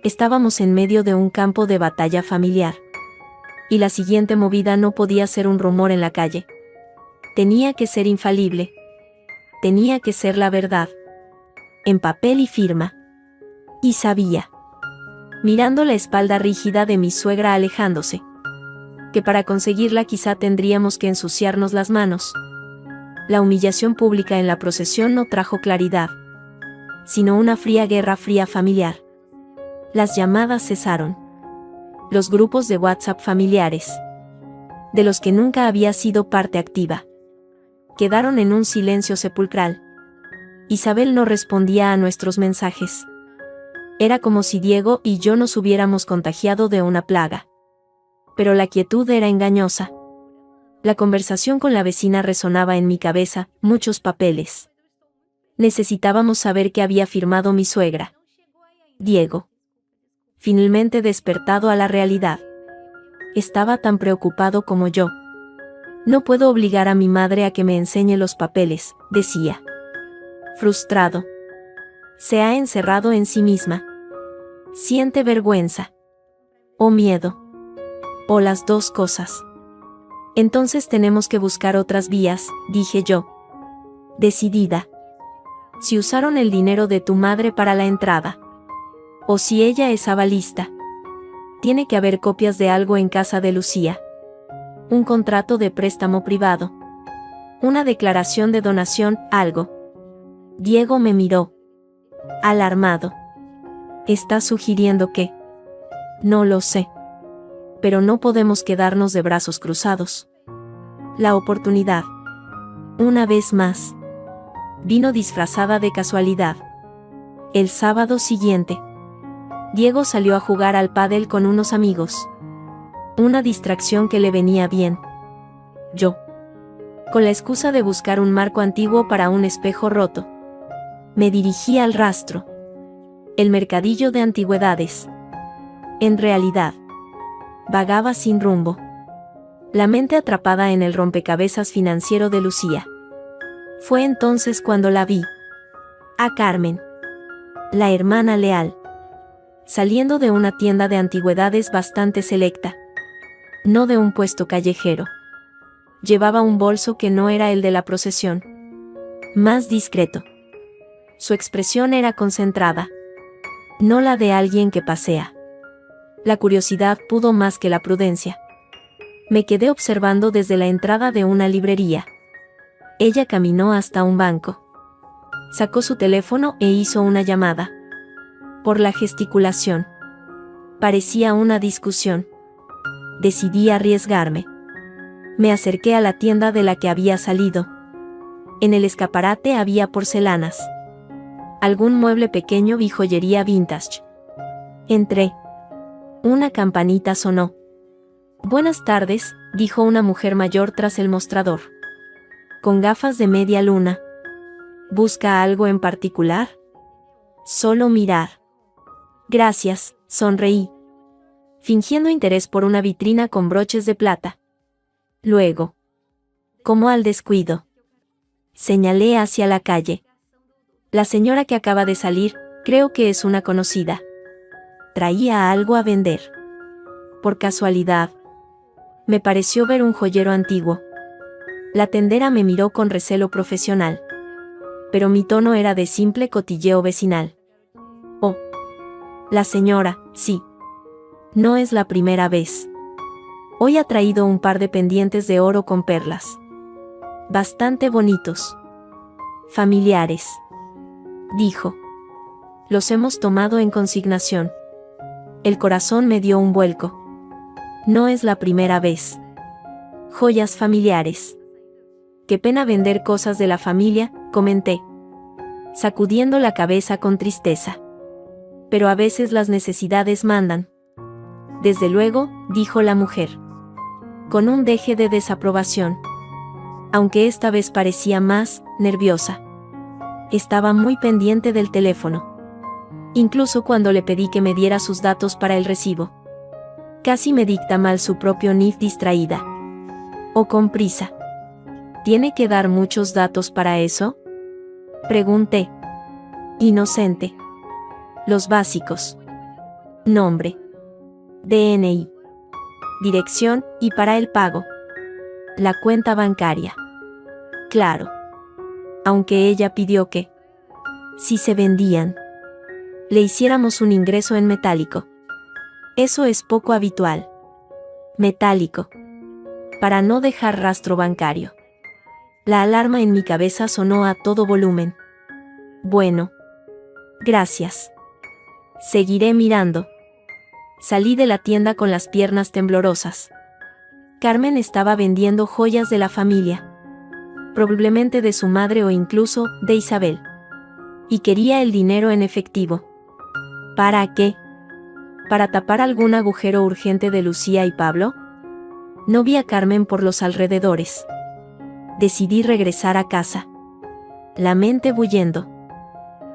Estábamos en medio de un campo de batalla familiar. Y la siguiente movida no podía ser un rumor en la calle. Tenía que ser infalible. Tenía que ser la verdad. En papel y firma. Y sabía, mirando la espalda rígida de mi suegra alejándose, que para conseguirla quizá tendríamos que ensuciarnos las manos. La humillación pública en la procesión no trajo claridad, sino una fría guerra fría familiar. Las llamadas cesaron. Los grupos de WhatsApp familiares, de los que nunca había sido parte activa, quedaron en un silencio sepulcral. Isabel no respondía a nuestros mensajes. Era como si Diego y yo nos hubiéramos contagiado de una plaga. Pero la quietud era engañosa. La conversación con la vecina resonaba en mi cabeza, muchos papeles. Necesitábamos saber qué había firmado mi suegra. Diego. Finalmente despertado a la realidad. Estaba tan preocupado como yo. No puedo obligar a mi madre a que me enseñe los papeles, decía. Frustrado. Se ha encerrado en sí misma. Siente vergüenza. O miedo. O las dos cosas. Entonces tenemos que buscar otras vías, dije yo. Decidida. Si usaron el dinero de tu madre para la entrada. O si ella es avalista. Tiene que haber copias de algo en casa de Lucía. Un contrato de préstamo privado. Una declaración de donación, algo. Diego me miró. Alarmado. ¿Estás sugiriendo que? No lo sé. Pero no podemos quedarnos de brazos cruzados. La oportunidad, una vez más, vino disfrazada de casualidad. El sábado siguiente, Diego salió a jugar al pádel con unos amigos. Una distracción que le venía bien. Yo, con la excusa de buscar un marco antiguo para un espejo roto, me dirigí al rastro. El mercadillo de antigüedades. En realidad, vagaba sin rumbo. La mente atrapada en el rompecabezas financiero de Lucía. Fue entonces cuando la vi. A Carmen, la hermana leal, saliendo de una tienda de antigüedades bastante selecta. No de un puesto callejero. Llevaba un bolso que no era el de la procesión. Más discreto. Su expresión era concentrada. No la de alguien que pasea. La curiosidad pudo más que la prudencia. Me quedé observando desde la entrada de una librería. Ella caminó hasta un banco. Sacó su teléfono e hizo una llamada. Por la gesticulación. Parecía una discusión. Decidí arriesgarme. Me acerqué a la tienda de la que había salido. En el escaparate había porcelanas. Algún mueble pequeño y joyería vintage. Entré. Una campanita sonó. Buenas tardes, dijo una mujer mayor tras el mostrador. Con gafas de media luna. ¿Busca algo en particular? Solo mirar. Gracias, sonreí, fingiendo interés por una vitrina con broches de plata. Luego, como al descuido, señalé hacia la calle. La señora que acaba de salir, creo que es una conocida. Traía algo a vender. Por casualidad, me pareció ver un joyero antiguo. La tendera me miró con recelo profesional. Pero mi tono era de simple cotilleo vecinal. Oh, la señora, sí. No es la primera vez. Hoy ha traído un par de pendientes de oro con perlas. Bastante bonitos. Familiares. Dijo. Los hemos tomado en consignación. El corazón me dio un vuelco. No es la primera vez. Joyas familiares. Qué pena vender cosas de la familia, comenté, sacudiendo la cabeza con tristeza. Pero a veces las necesidades mandan. Desde luego, dijo la mujer, con un deje de desaprobación. Aunque esta vez parecía más nerviosa. Estaba muy pendiente del teléfono. Incluso cuando le pedí que me diera sus datos para el recibo. Casi me dicta mal su propio NIF distraída. O con prisa. ¿Tiene que dar muchos datos para eso? Pregunté. Inocente. Los básicos. Nombre. DNI. Dirección y para el pago. La cuenta bancaria. Claro. Aunque ella pidió que, si se vendían, le hiciéramos un ingreso en metálico. Eso es poco habitual. Metálico. Para no dejar rastro bancario. La alarma en mi cabeza sonó a todo volumen. Bueno. Gracias. Seguiré mirando. Salí de la tienda con las piernas temblorosas. Carmen estaba vendiendo joyas de la familia. Probablemente de su madre o incluso de Isabel. Y quería el dinero en efectivo. ¿Para qué? ¿Para tapar algún agujero urgente de Lucía y Pablo? No vi a Carmen por los alrededores. Decidí regresar a casa. La mente bullendo.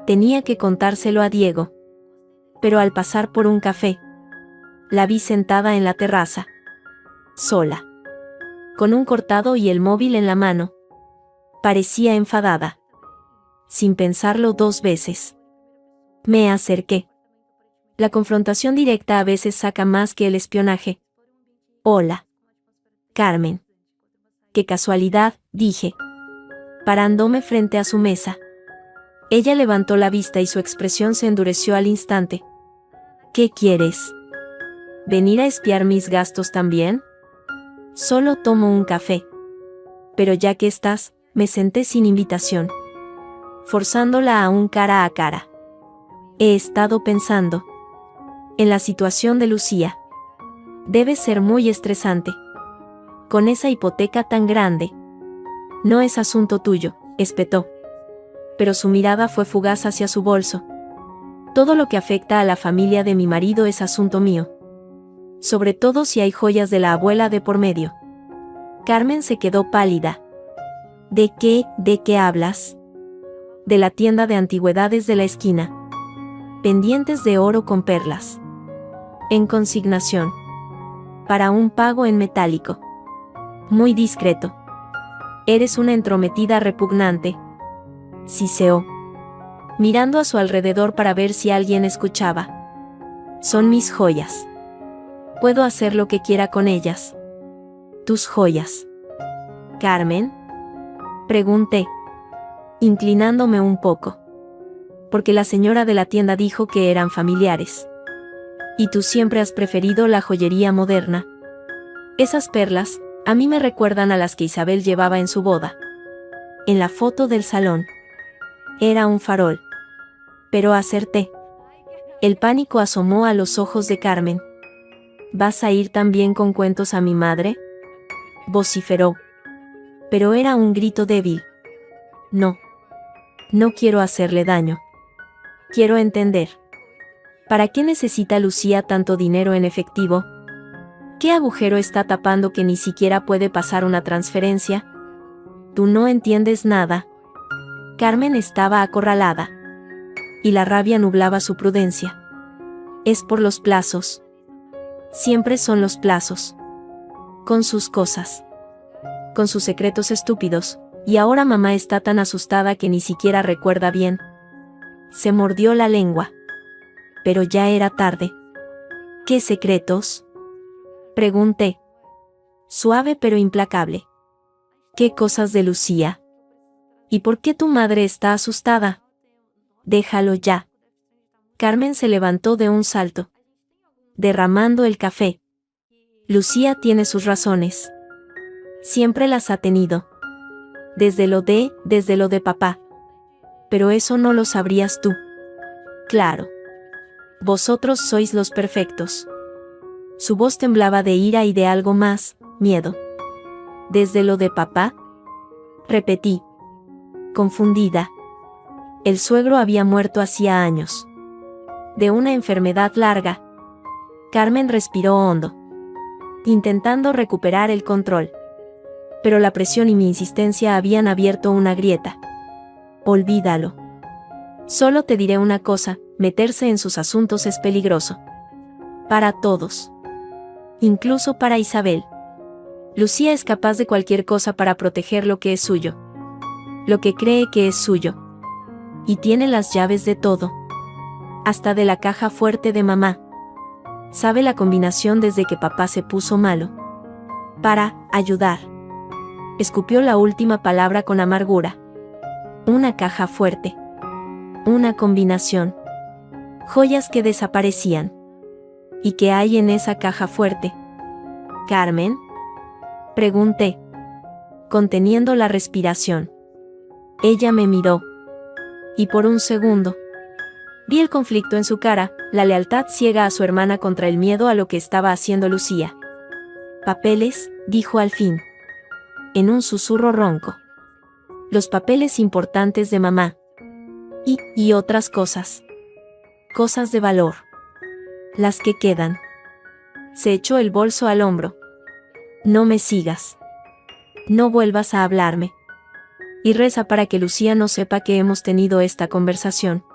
Tenía que contárselo a Diego. Pero al pasar por un café, la vi sentada en la terraza. Sola. Con un cortado y el móvil en la mano. Parecía enfadada. Sin pensarlo 2 veces. Me acerqué. La confrontación directa a veces saca más que el espionaje. Hola. Carmen. Qué casualidad, dije. Parándome frente a su mesa. Ella levantó la vista y su expresión se endureció al instante. ¿Qué quieres? ¿Venir a espiar mis gastos también? Solo tomo un café. Pero ya que estás, me senté sin invitación. Forzándola a un cara a cara. He estado pensando. En la situación de Lucía. Debe ser muy estresante. Con esa hipoteca tan grande. No es asunto tuyo, espetó. Pero su mirada fue fugaz hacia su bolso. Todo lo que afecta a la familia de mi marido es asunto mío. Sobre todo si hay joyas de la abuela de por medio. Carmen se quedó pálida. ¿De qué hablas? De la tienda de antigüedades de la esquina. Pendientes de oro con perlas. En consignación. Para un pago en metálico. Muy discreto. Eres una entrometida repugnante. Siseó. Mirando a su alrededor para ver si alguien escuchaba. Son mis joyas. Puedo hacer lo que quiera con ellas. Tus joyas. ¿Carmen? Pregunté. Inclinándome un poco. Porque la señora de la tienda dijo que eran familiares. Y tú siempre has preferido la joyería moderna. Esas perlas, a mí me recuerdan a las que Isabel llevaba en su boda. En la foto del salón. Era un farol. Pero acerté. El pánico asomó a los ojos de Carmen. ¿Vas a ir también con cuentos a mi madre? Vociferó. Pero era un grito débil. No. No quiero hacerle daño. Quiero entender. ¿Para qué necesita Lucía tanto dinero en efectivo? ¿Qué agujero está tapando que ni siquiera puede pasar una transferencia? Tú no entiendes nada. Carmen estaba acorralada. Y la rabia nublaba su prudencia. Es por los plazos. Siempre son los plazos. Con sus cosas. Con sus secretos estúpidos, y ahora mamá está tan asustada que ni siquiera recuerda bien. Se mordió la lengua. Pero ya era tarde. ¿Qué secretos? Pregunté. Suave pero implacable. ¿Qué cosas de Lucía? ¿Y por qué tu madre está asustada? Déjalo ya. Carmen se levantó de un salto, derramando el café. Lucía tiene sus razones. Siempre las ha tenido. Desde lo de papá. Pero eso no lo sabrías tú. Claro. Vosotros sois los perfectos. Su voz temblaba de ira y de algo más, miedo. ¿Desde lo de papá? Repetí. Confundida. El suegro había muerto hacía años. De una enfermedad larga. Carmen respiró hondo, intentando recuperar el control. Pero la presión y mi insistencia habían abierto una grieta. Olvídalo. Solo te diré una cosa, meterse en sus asuntos es peligroso. Para todos. Incluso para Isabel. Lucía es capaz de cualquier cosa para proteger lo que es suyo. Lo que cree que es suyo. Y tiene las llaves de todo. Hasta de la caja fuerte de mamá. Sabe la combinación desde que papá se puso malo. Para ayudar. Escupió la última palabra con amargura. Una caja fuerte. Una combinación. Joyas que desaparecían. ¿Y qué hay en esa caja fuerte? ¿Carmen? Pregunté, conteniendo la respiración. Ella me miró. Y por un segundo vi el conflicto en su cara, la lealtad ciega a su hermana contra el miedo a lo que estaba haciendo Lucía. Papeles, dijo al fin. En un susurro ronco. Los papeles importantes de mamá. Y otras cosas. Cosas de valor. Las que quedan. Se echó el bolso al hombro. No me sigas. No vuelvas a hablarme. Y reza para que Lucía no sepa que hemos tenido esta conversación.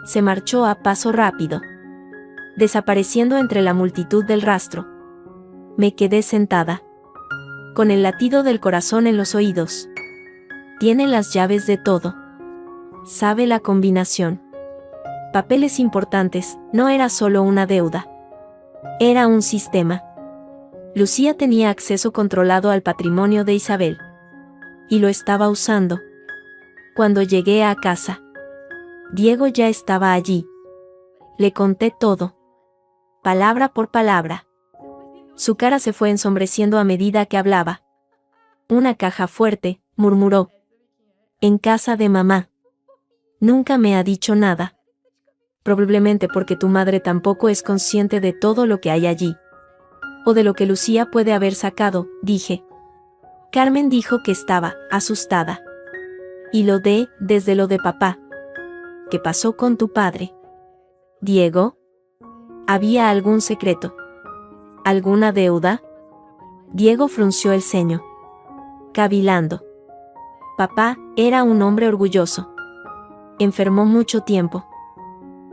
Se marchó a paso rápido, desapareciendo entre la multitud del rastro. Me quedé sentada, con el latido del corazón en los oídos. Tiene las llaves de todo. Sabe la combinación. Papeles importantes, no era solo una deuda. Era un sistema. Lucía tenía acceso controlado al patrimonio de Isabel. Y lo estaba usando. Cuando llegué a casa, Diego ya estaba allí. Le conté todo. Palabra por palabra. Su cara se fue ensombreciendo a medida que hablaba. Una caja fuerte, murmuró. En casa de mamá. Nunca me ha dicho nada. Probablemente porque tu madre tampoco es consciente de todo lo que hay allí. O de lo que Lucía puede haber sacado, dije. Carmen dijo que estaba asustada. Y desde lo de papá. ¿Qué pasó con tu padre? Diego. ¿Había algún secreto? ¿Alguna deuda? Diego frunció el ceño, cavilando. Papá era un hombre orgulloso. Enfermó mucho tiempo.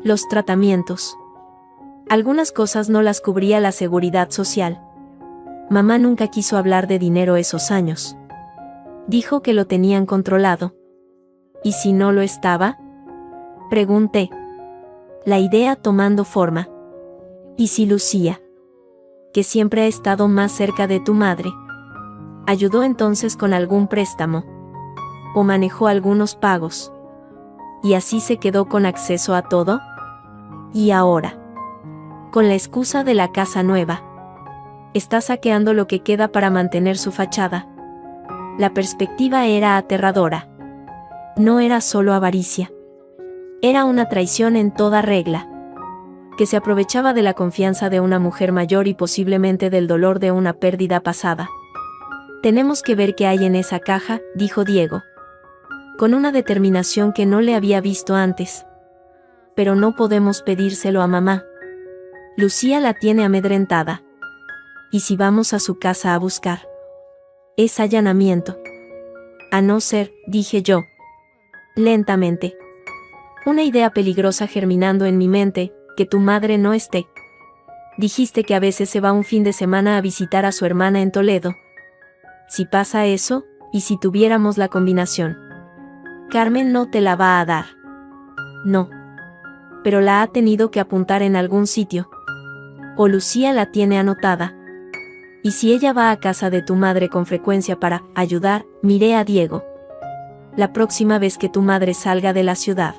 Los tratamientos. Algunas cosas no las cubría la seguridad social. Mamá nunca quiso hablar de dinero esos años. Dijo que lo tenían controlado. ¿Y si no lo estaba? Pregunté. La idea tomando forma. ¿Y si Lucía, que siempre ha estado más cerca de tu madre, ayudó entonces con algún préstamo? ¿O manejó algunos pagos? ¿Y así se quedó con acceso a todo? ¿Y ahora? Con la excusa de la casa nueva. Está saqueando lo que queda para mantener su fachada. La perspectiva era aterradora. No era solo avaricia. Era una traición en toda regla. Que se aprovechaba de la confianza de una mujer mayor y posiblemente del dolor de una pérdida pasada. Tenemos que ver qué hay en esa caja, dijo Diego. Con una determinación que no le había visto antes. Pero no podemos pedírselo a mamá. Lucía la tiene amedrentada. ¿Y si vamos a su casa a buscar? Es allanamiento. A no ser, dije yo. Lentamente. Una idea peligrosa germinando en mi mente, Que tu madre no esté. Dijiste que a veces se va un fin de semana a visitar a su hermana en Toledo. Si pasa eso, y si tuviéramos la combinación. Carmen no te la va a dar. No. Pero la ha tenido que apuntar en algún sitio. O Lucía la tiene anotada. Y si ella va a casa de tu madre con frecuencia para ayudar, miré a Diego. La próxima vez que tu madre salga de la ciudad.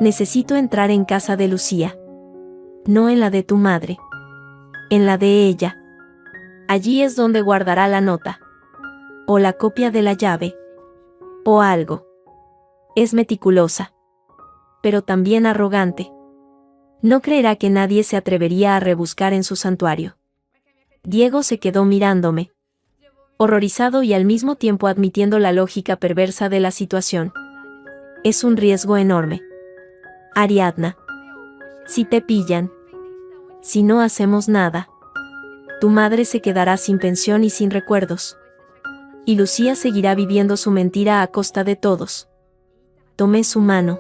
Necesito entrar en casa de Lucía. No en la de tu madre. En la de ella. Allí es donde guardará la nota. O la copia de la llave. O algo. Es meticulosa. Pero también arrogante. No creerá que nadie se atrevería a rebuscar en su santuario. Diego se quedó mirándome. Horrorizado y al mismo tiempo admitiendo la lógica perversa de la situación. Es un riesgo enorme. Ariadna. Si te pillan. Si no hacemos nada. Tu madre se quedará sin pensión y sin recuerdos. Y Lucía seguirá viviendo su mentira a costa de todos. Tomé su mano.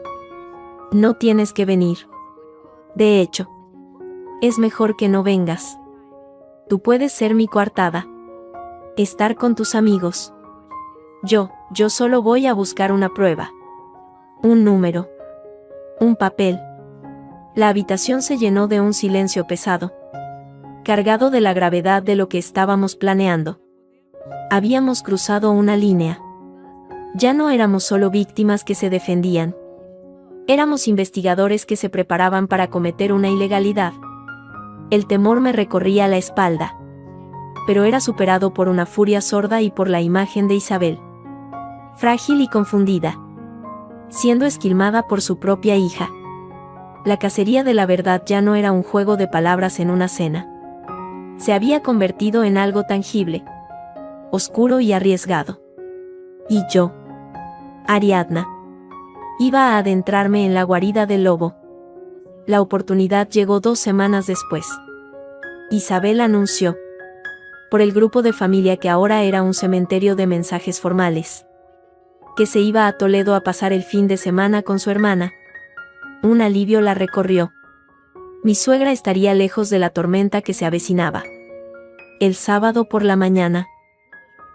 No tienes que venir. De hecho, es mejor que no vengas. Tú puedes ser mi coartada. Estar con tus amigos. Yo solo voy a buscar una prueba. Un número. Un papel. La habitación se llenó de un silencio pesado, cargado de la gravedad de lo que estábamos planeando. Habíamos cruzado una línea. Ya no éramos solo víctimas que se defendían. Éramos investigadores que se preparaban para cometer una ilegalidad. El temor me recorría la espalda. Pero era superado por una furia sorda y por la imagen de Isabel. Frágil y confundida. Siendo esquilmada por su propia hija. La cacería de la verdad ya no era un juego de palabras en una cena. Se había convertido en algo tangible. Oscuro y arriesgado. Y yo, Ariadna, iba a adentrarme en la guarida del lobo. La oportunidad llegó 2 semanas después. Isabel anunció, por el grupo de familia que ahora era un cementerio de mensajes formales, que se iba a Toledo a pasar el fin de semana con su hermana. Un alivio la recorrió. Mi suegra estaría lejos de la tormenta que se avecinaba. El sábado por la mañana,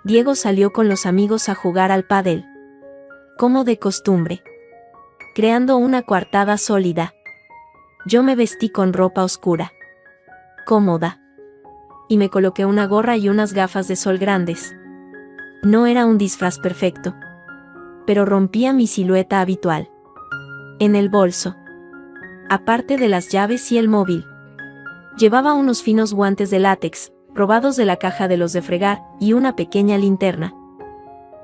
Diego salió con los amigos a jugar al pádel. Como de costumbre. Creando una coartada sólida. Yo me vestí con ropa oscura. Cómoda. Y me coloqué una gorra y unas gafas de sol grandes. No era un disfraz perfecto. Pero rompía mi silueta habitual. En el bolso, aparte de las llaves y el móvil, llevaba unos finos guantes de látex, robados de la caja de los de fregar, y una pequeña linterna.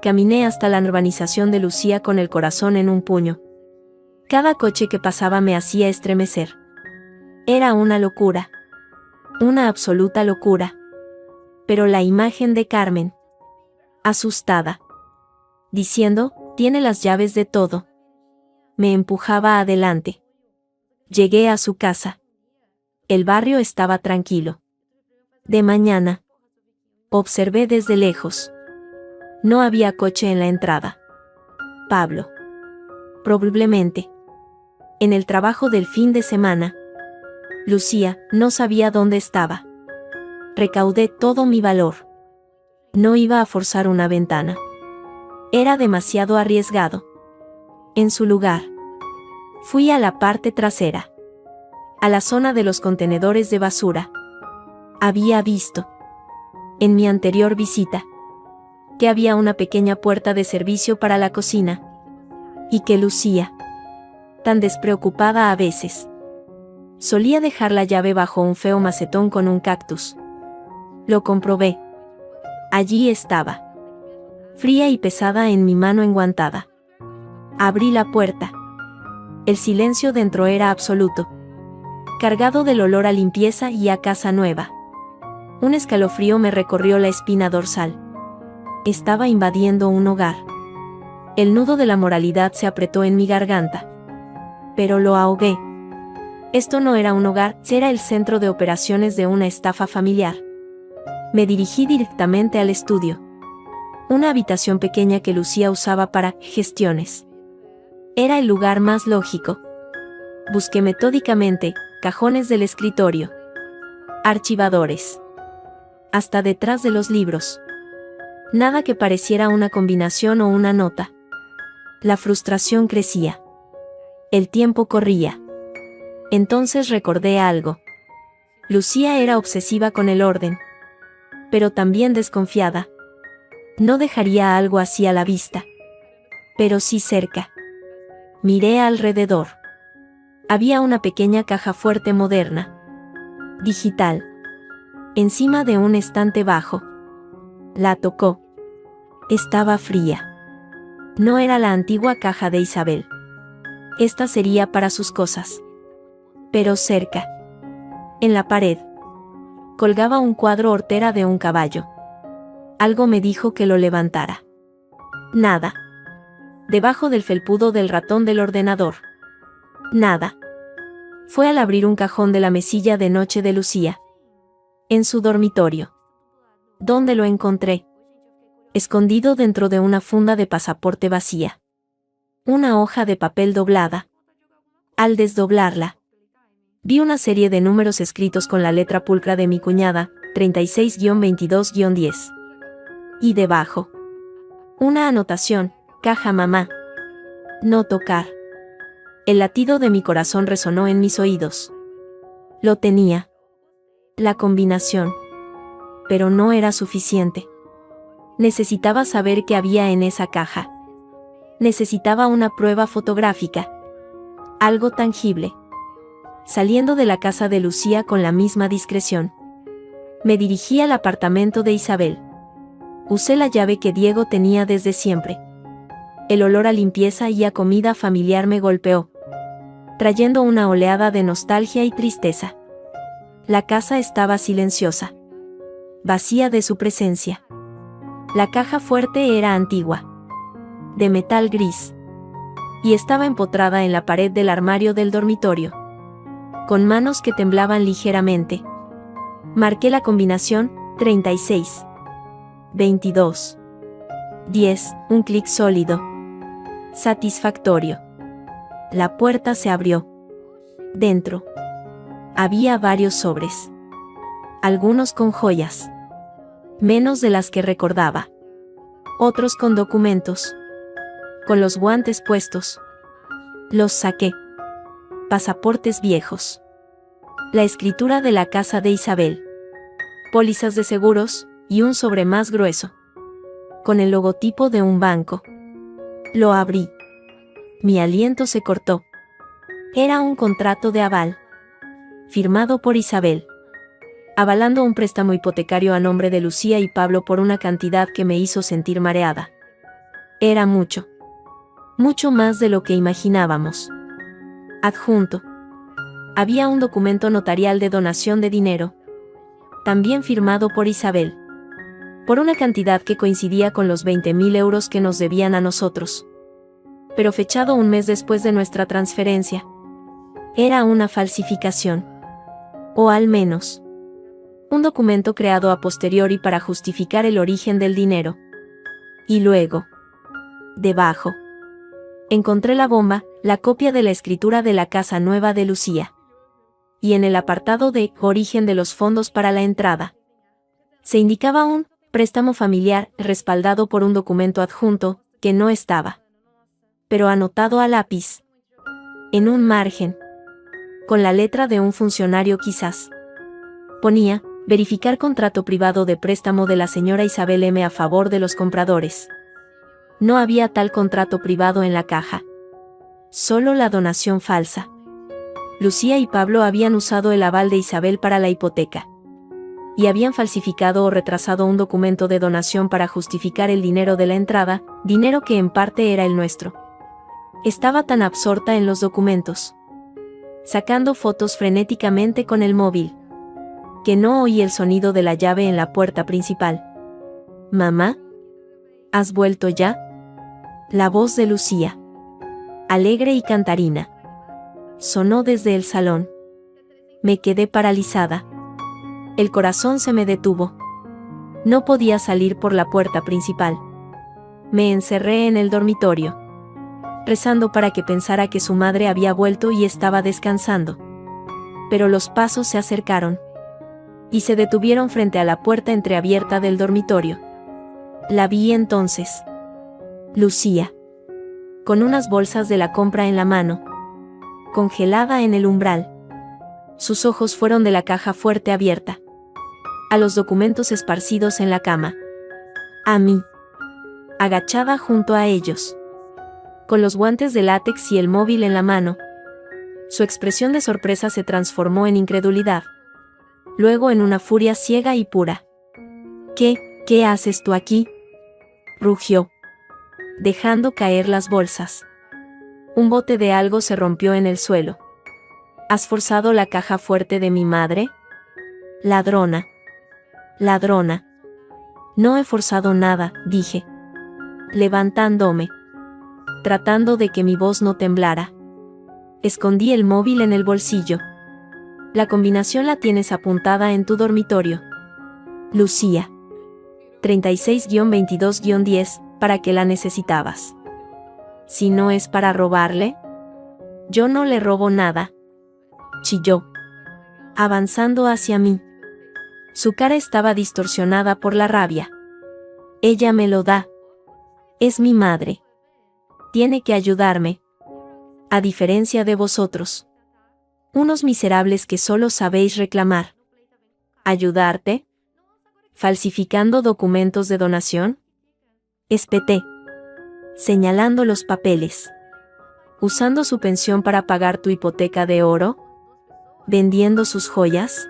Caminé hasta la urbanización de Lucía con el corazón en un puño. Cada coche que pasaba me hacía estremecer. Era una locura. Una absoluta locura. Pero la imagen de Carmen, asustada, diciendo, tiene las llaves de todo, me empujaba adelante. Llegué a su casa. El barrio estaba tranquilo. De mañana. Observé desde lejos. No había coche en la entrada. Pablo. Probablemente. En el trabajo del fin de semana. Lucía no sabía dónde estaba. Recaudé todo mi valor. No iba a forzar una ventana. Era demasiado arriesgado. En su lugar, fui a la parte trasera. A la zona de los contenedores de basura. Había visto, en mi anterior visita, que había una pequeña puerta de servicio para la cocina. Y que Lucía, tan despreocupada a veces, solía dejar la llave bajo un feo macetón con un cactus. Lo comprobé. Allí estaba. Fría y pesada en mi mano enguantada. Abrí la puerta. El silencio dentro era absoluto. Cargado del olor a limpieza y a casa nueva. Un escalofrío me recorrió la espina dorsal. Estaba invadiendo un hogar. El nudo de la moralidad se apretó en mi garganta. Pero lo ahogué. Esto no era un hogar, era el centro de operaciones de una estafa familiar. Me dirigí directamente al estudio. Una habitación pequeña que Lucía usaba para gestiones. Era el lugar más lógico. Busqué metódicamente, cajones del escritorio, archivadores, hasta detrás de los libros. Nada que pareciera una combinación o una nota. La frustración crecía. El tiempo corría. Entonces recordé algo. Lucía era obsesiva con el orden, pero también desconfiada. No dejaría algo así a la vista, pero sí cerca. Miré alrededor. Había una pequeña caja fuerte moderna, digital, encima de un estante bajo. La tocó. Estaba fría. No era la antigua caja de Isabel. Esta sería para sus cosas. Pero cerca, en la pared, colgaba un cuadro hortera de un caballo. Algo me dijo que lo levantara. Nada. Debajo del felpudo del ratón del ordenador. Nada. Fue al abrir un cajón de la mesilla de noche de Lucía. En su dormitorio. ¿Dónde lo encontré? Escondido dentro de una funda de pasaporte vacía. Una hoja de papel doblada. Al desdoblarla, vi una serie de números escritos con la letra pulcra de mi cuñada, 36-22-10. Y debajo, una anotación, caja mamá. No tocar. El latido de mi corazón resonó en mis oídos. Lo tenía. La combinación. Pero no era suficiente. Necesitaba saber qué había en esa caja. Necesitaba una prueba fotográfica. Algo tangible. Saliendo de la casa de Lucía con la misma discreción, me dirigí al apartamento de Isabel. Usé la llave que Diego tenía desde siempre. El olor a limpieza y a comida familiar me golpeó, trayendo una oleada de nostalgia y tristeza. La casa estaba silenciosa, vacía de su presencia. La caja fuerte era antigua, de metal gris, y estaba empotrada en la pared del armario del dormitorio. Con manos que temblaban ligeramente, marqué la combinación 36, 22, 10, un clic sólido, satisfactorio. La puerta se abrió. Dentro había varios sobres, algunos con joyas, menos de las que recordaba, otros con documentos. Con los guantes puestos, los saqué. Pasaportes viejos. La escritura de la casa de Isabel. Pólizas de seguros, y un sobre más grueso, con el logotipo de un banco. Lo abrí. Mi aliento se cortó. Era un contrato de aval, firmado por Isabel, avalando un préstamo hipotecario a nombre de Lucía y Pablo por una cantidad que me hizo sentir mareada. Era mucho. Mucho más de lo que imaginábamos. Adjunto. Había un documento notarial de donación de dinero, también firmado por Isabel, por una cantidad que coincidía con los 20.000 euros que nos debían a nosotros, pero fechado un mes después de nuestra transferencia. Era una falsificación, o al menos, un documento creado a posteriori para justificar el origen del dinero. Y luego, debajo, encontré la bomba, la copia de la escritura de la casa nueva de Lucía. Y en el apartado de origen de los fondos para la entrada, se indicaba un préstamo familiar respaldado por un documento adjunto, que no estaba, pero anotado a lápiz, en un margen, con la letra de un funcionario quizás. Ponía, verificar contrato privado de préstamo de la señora Isabel M. a favor de los compradores. No había tal contrato privado en la caja. Solo la donación falsa. Lucía y Pablo habían usado el aval de Isabel para la hipoteca. Y habían falsificado o retrasado un documento de donación para justificar el dinero de la entrada, dinero que en parte era el nuestro. Estaba tan absorta en los documentos, sacando fotos frenéticamente con el móvil, que no oí el sonido de la llave en la puerta principal. «Mamá, ¿has vuelto ya?». La voz de Lucía, alegre y cantarina, sonó desde el salón. Me quedé paralizada. El corazón se me detuvo. No podía salir por la puerta principal. Me encerré en el dormitorio, rezando para que pensara que su madre había vuelto y estaba descansando. Pero los pasos se acercaron y se detuvieron frente a la puerta entreabierta del dormitorio. La vi entonces. Lucía, con unas bolsas de la compra en la mano, congelada en el umbral. Sus ojos fueron de la caja fuerte abierta a los documentos esparcidos en la cama. A mí, agachada junto a ellos, con los guantes de látex y el móvil en la mano. Su expresión de sorpresa se transformó en incredulidad, luego en una furia ciega y pura. ¿Qué haces tú aquí?, rugió, dejando caer las bolsas. Un bote de algo se rompió en el suelo. ¿Has forzado la caja fuerte de mi madre? Ladrona. Ladrona. No he forzado nada, dije, levantándome, tratando de que mi voz no temblara. Escondí el móvil en el bolsillo. La combinación la tienes apuntada en tu dormitorio. Lucía. 36-22-10, ¿para qué la necesitabas? Si no es para robarle. Yo no le robo nada, chilló, avanzando hacia mí. Su cara estaba distorsionada por la rabia. Ella me lo da. Es mi madre. Tiene que ayudarme. A diferencia de vosotros, unos miserables que solo sabéis reclamar. ¿Ayudarte? ¿Falsificando documentos de donación? Espeté, señalando los papeles. ¿Usando su pensión para pagar tu hipoteca de oro? ¿Vendiendo sus joyas?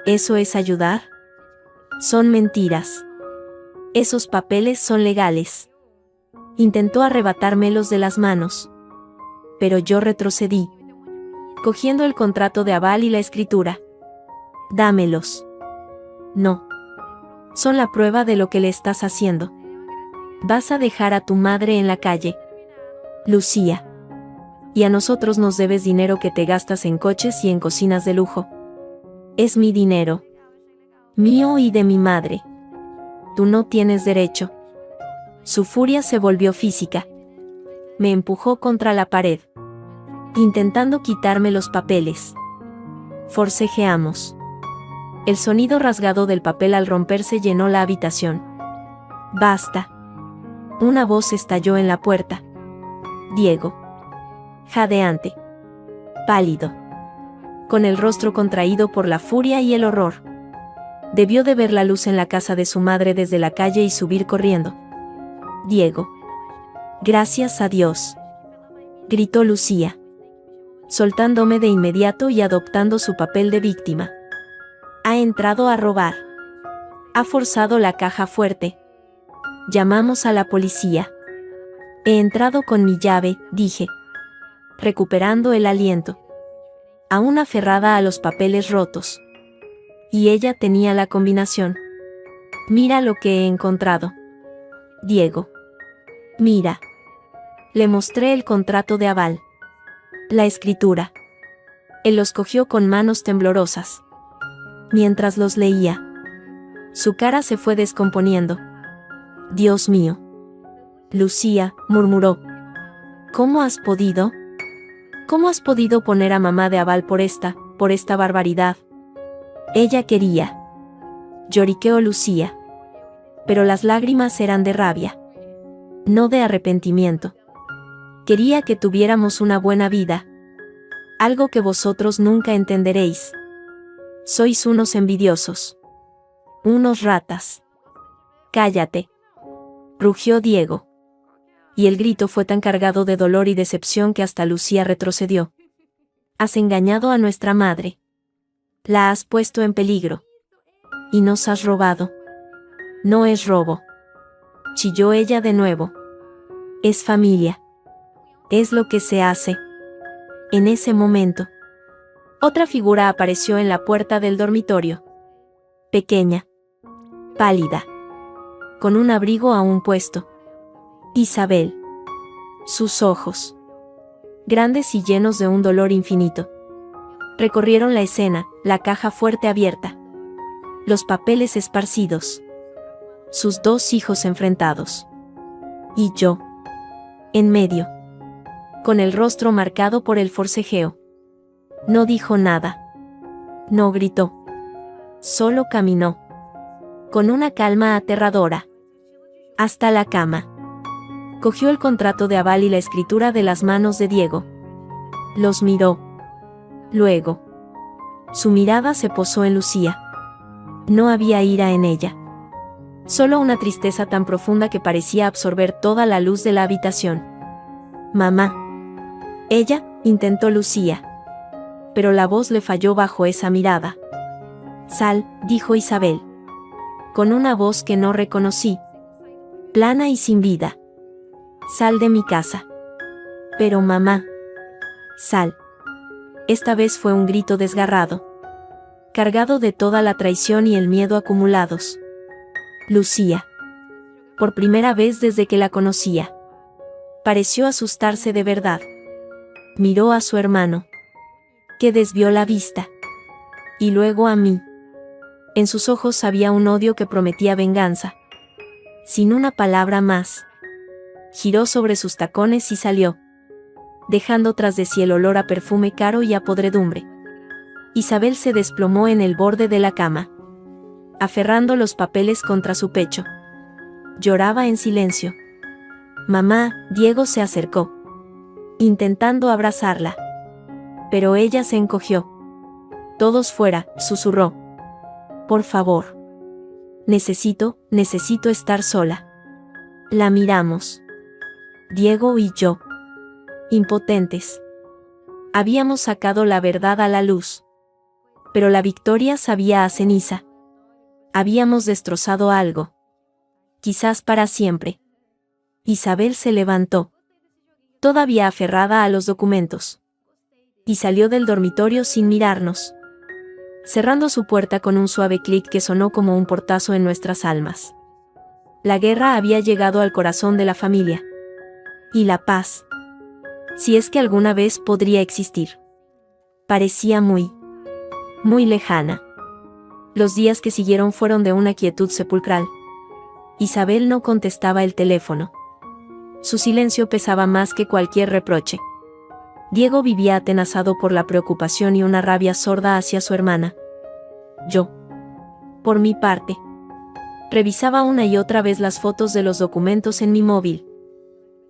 ¿Eso es ayudar? Son mentiras. Esos papeles son legales. Intentó arrebatármelos de las manos, pero yo retrocedí, cogiendo el contrato de aval y la escritura. Dámelos. No. Son la prueba de lo que le estás haciendo. Vas a dejar a tu madre en la calle, Lucía. Y a nosotros nos debes dinero que te gastas en coches y en cocinas de lujo. Es mi dinero. Mío y de mi madre. Tú no tienes derecho. Su furia se volvió física. Me empujó contra la pared, intentando quitarme los papeles. Forcejeamos. El sonido rasgado del papel al romperse llenó la habitación. Basta. Una voz estalló en la puerta. Diego. Jadeante. Pálido. Con el rostro contraído por la furia y el horror. Debió de ver la luz en la casa de su madre desde la calle y subir corriendo. Diego. Gracias a Dios, gritó Lucía, soltándome de inmediato y adoptando su papel de víctima. Ha entrado a robar. Ha forzado la caja fuerte. Llamamos a la policía. He entrado con mi llave, dije, recuperando el aliento, aún aferrada a los papeles rotos. Y ella tenía la combinación. Mira lo que he encontrado. Diego. Mira. Le mostré el contrato de aval. La escritura. Él los cogió con manos temblorosas. Mientras los leía, su cara se fue descomponiendo. Dios mío. Lucía, murmuró. ¿Cómo has podido? ¿Cómo has podido poner a mamá de aval por esta barbaridad? Ella quería. Lloriqueó Lucía. Pero las lágrimas eran de rabia, no de arrepentimiento. Quería que tuviéramos una buena vida. Algo que vosotros nunca entenderéis. Sois unos envidiosos. Unos ratas. Cállate. Rugió Diego. Y el grito fue tan cargado de dolor y decepción que hasta Lucía retrocedió. Has engañado a nuestra madre. La has puesto en peligro. Y nos has robado. No es robo. Chilló ella de nuevo. Es familia. Es lo que se hace. En ese momento, otra figura apareció en la puerta del dormitorio. Pequeña. Pálida. Con un abrigo aún puesto. Isabel. Sus ojos, grandes y llenos de un dolor infinito, recorrieron la escena, la caja fuerte abierta, los papeles esparcidos, sus dos hijos enfrentados. Y yo, en medio, con el rostro marcado por el forcejeo. No dijo nada. No gritó. Solo caminó. Con una calma aterradora. Hasta la cama. Cogió el contrato de aval y la escritura de las manos de Diego. Los miró. Luego. Su mirada se posó en Lucía. No había ira en ella. Solo una tristeza tan profunda que parecía absorber toda la luz de la habitación. Mamá. Ella, intentó Lucía. Pero la voz le falló bajo esa mirada. Sal, dijo Isabel. Con una voz que no reconocí. Plana y sin vida. Sal de mi casa. Pero mamá. Sal. Esta vez fue un grito desgarrado. Cargado de toda la traición y el miedo acumulados. Lucía. Por primera vez desde que la conocía. Pareció asustarse de verdad. Miró a su hermano. Que desvió la vista. Y luego a mí. En sus ojos había un odio que prometía venganza. Sin una palabra más. Giró sobre sus tacones y salió. Dejando tras de sí el olor a perfume caro y a podredumbre. Isabel se desplomó en el borde de la cama. Aferrando los papeles contra su pecho. Lloraba en silencio. Mamá, Diego se acercó. Intentando abrazarla. Pero ella se encogió. Todos fuera, susurró. Por favor. Necesito estar sola. La miramos. Diego y yo. Impotentes. Habíamos sacado la verdad a la luz. Pero la victoria sabía a ceniza. Habíamos destrozado algo. Quizás para siempre. Isabel se levantó. Todavía aferrada a los documentos. Y salió del dormitorio sin mirarnos. Cerrando su puerta con un suave clic que sonó como un portazo en nuestras almas. La guerra había llegado al corazón de la familia. Y la paz. Si es que alguna vez podría existir. Parecía muy lejana. Los días que siguieron fueron de una quietud sepulcral. Isabel no contestaba el teléfono. Su silencio pesaba más que cualquier reproche. Diego vivía atenazado por la preocupación y una rabia sorda hacia su hermana. Yo, por mi parte, revisaba una y otra vez las fotos de los documentos en mi móvil.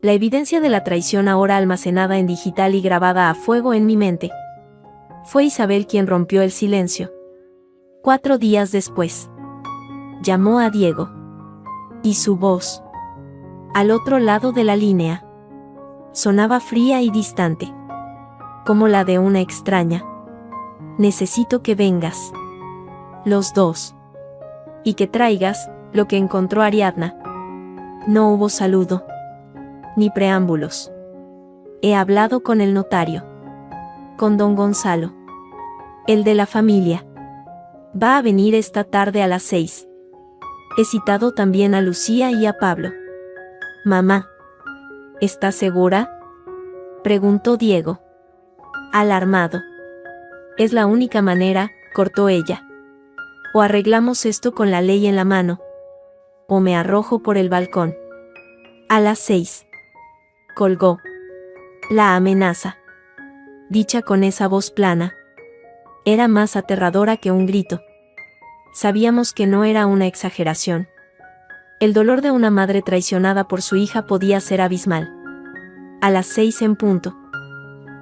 La evidencia de la traición ahora almacenada en digital y grabada a fuego en mi mente. Fue Isabel quien rompió el silencio. 4 días después. Llamó a Diego. Y su voz, al otro lado de la línea, sonaba fría y distante. Como la de una extraña. Necesito que vengas. Los dos. Y que traigas lo que encontró Ariadna. No hubo saludo. Ni preámbulos. He hablado con el notario. Con don Gonzalo. El de la familia. Va a venir esta tarde a las 6. He citado también a Lucía y a Pablo. Mamá. ¿Estás segura? Preguntó Diego. Alarmado. Es la única manera, cortó ella. O arreglamos esto con la ley en la mano. O me arrojo por el balcón. A las 6. Colgó. La amenaza. Dicha con esa voz plana. Era más aterradora que un grito. Sabíamos que no era una exageración. El dolor de una madre traicionada por su hija podía ser abismal. A las 6 en punto.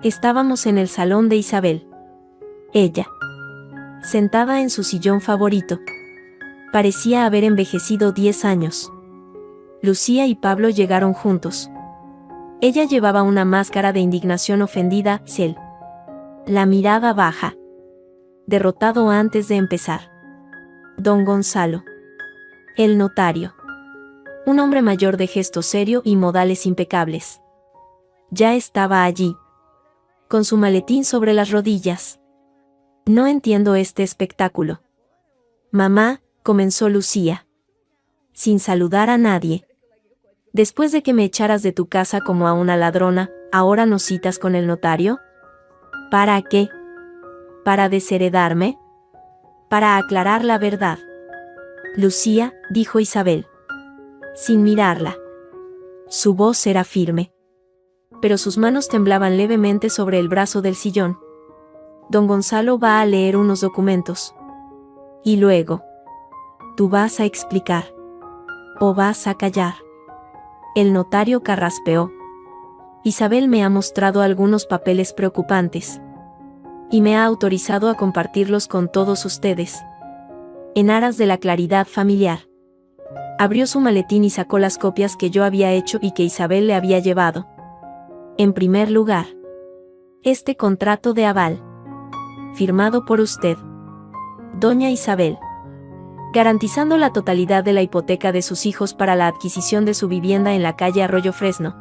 Estábamos en el salón de Isabel. Ella, sentada en su sillón favorito, parecía haber envejecido 10 años. Lucía y Pablo llegaron juntos. Ella llevaba una máscara de indignación ofendida, él, la mirada baja. Derrotado antes de empezar. Don Gonzalo. El notario. Un hombre mayor de gesto serio y modales impecables. Ya estaba allí. Con su maletín sobre las rodillas. No entiendo este espectáculo. Mamá, comenzó Lucía. Sin saludar a nadie. Después de que me echaras de tu casa como a una ladrona, ¿ahora nos citas con el notario? ¿Para qué? ¿Para desheredarme? Para aclarar la verdad. Lucía, dijo Isabel. Sin mirarla. Su voz era firme. Pero sus manos temblaban levemente sobre el brazo del sillón. Don Gonzalo va a leer unos documentos. Y luego, ¿tú vas a explicar? ¿O vas a callar? El notario carraspeó. Isabel me ha mostrado algunos papeles preocupantes. Y me ha autorizado a compartirlos con todos ustedes. En aras de la claridad familiar. Abrió su maletín y sacó las copias que yo había hecho y que Isabel le había llevado. En primer lugar, este contrato de aval. Firmado por usted, doña Isabel. Garantizando la totalidad de la hipoteca de sus hijos para la adquisición de su vivienda en la calle Arroyo Fresno.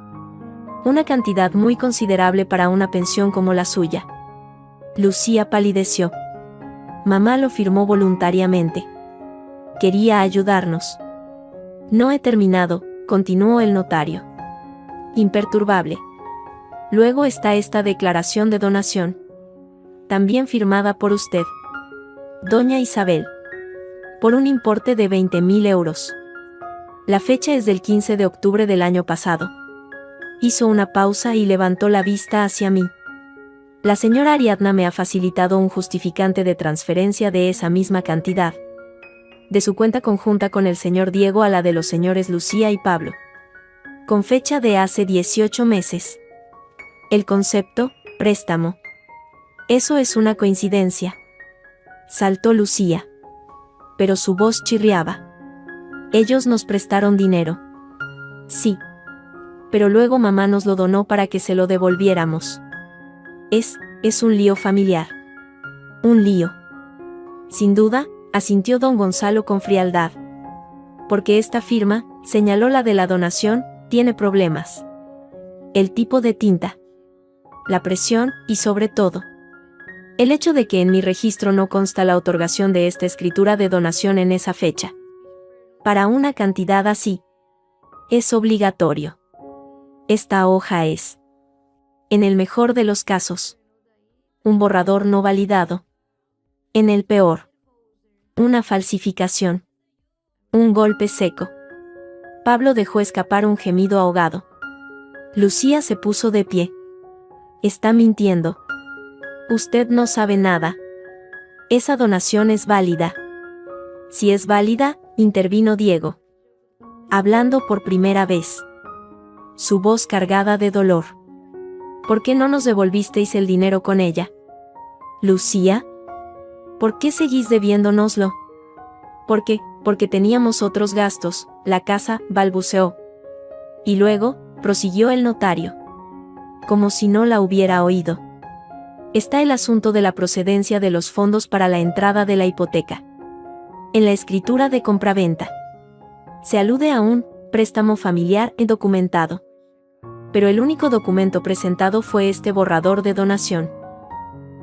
Una cantidad muy considerable para una pensión como la suya. Lucía palideció. Mamá lo firmó voluntariamente. Quería ayudarnos. No he terminado, continuó el notario. Imperturbable. Luego está esta declaración de donación. También firmada por usted, doña Isabel. Por un importe de 20.000 euros. La fecha es del 15 de octubre del año pasado. Hizo una pausa y levantó la vista hacia mí. La señora Ariadna me ha facilitado un justificante de transferencia de esa misma cantidad. De su cuenta conjunta con el señor Diego a la de los señores Lucía y Pablo. Con fecha de hace 18 meses. El concepto, préstamo. Eso es una coincidencia. Saltó Lucía. Pero su voz chirriaba. Ellos nos prestaron dinero. Sí. Pero luego mamá nos lo donó para que se lo devolviéramos. Es un lío familiar. Un lío. Sin duda, asintió don Gonzalo con frialdad. Porque esta firma, señaló la de la donación, tiene problemas. El tipo de tinta. La presión, y sobre todo, el hecho de que en mi registro no consta la otorgación de esta escritura de donación en esa fecha. Para una cantidad así, es obligatorio. Esta hoja es, en el mejor de los casos, un borrador no validado. En el peor, una falsificación. Un golpe seco. Pablo dejó escapar un gemido ahogado. Lucía se puso de pie. Está mintiendo. Usted no sabe nada. Esa donación es válida. Si es válida, intervino Diego. Hablando por primera vez. Su voz cargada de dolor. ¿Por qué no nos devolvisteis el dinero con ella? Lucía. ¿Por qué seguís debiéndonoslo? Porque teníamos otros gastos, la casa, balbuceó. Y luego, prosiguió el notario. Como si no la hubiera oído. Está el asunto de la procedencia de los fondos para la entrada de la hipoteca. En la escritura de compraventa. Se alude a un préstamo familiar documentado. Pero el único documento presentado fue este borrador de donación.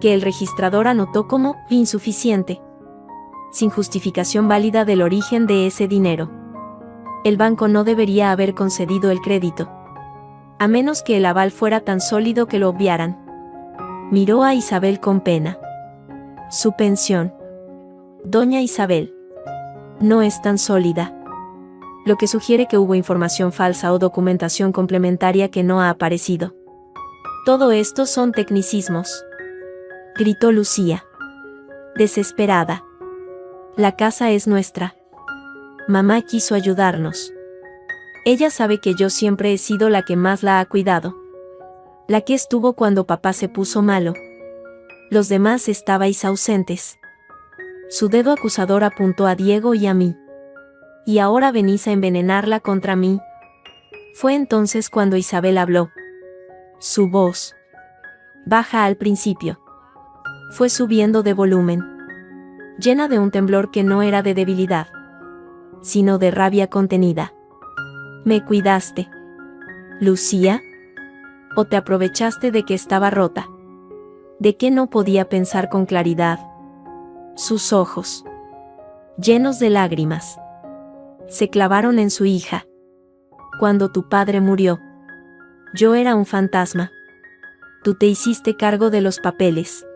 Que el registrador anotó como insuficiente. Sin justificación válida del origen de ese dinero. El banco no debería haber concedido el crédito. A menos que el aval fuera tan sólido que lo obviaran. Miró a Isabel con pena. Su pensión. Doña Isabel. No es tan sólida. Lo que sugiere que hubo información falsa o documentación complementaria que no ha aparecido. Todo esto son tecnicismos. Gritó Lucía. Desesperada. La casa es nuestra. Mamá quiso ayudarnos. Ella sabe que yo siempre he sido la que más la ha cuidado. La que estuvo cuando papá se puso malo. Los demás estabais ausentes. Su dedo acusador apuntó a Diego y a mí. Y ahora venís a envenenarla contra mí. Fue entonces cuando Isabel habló. Su voz, baja al principio, fue subiendo de volumen, llena de un temblor que no era de debilidad, sino de rabia contenida. ¿Me cuidaste, Lucía? ¿O te aprovechaste de que estaba rota? ¿De que no podía pensar con claridad? Sus ojos, llenos de lágrimas, se clavaron en su hija. Cuando tu padre murió, yo era un fantasma. Tú te hiciste cargo de los papeles.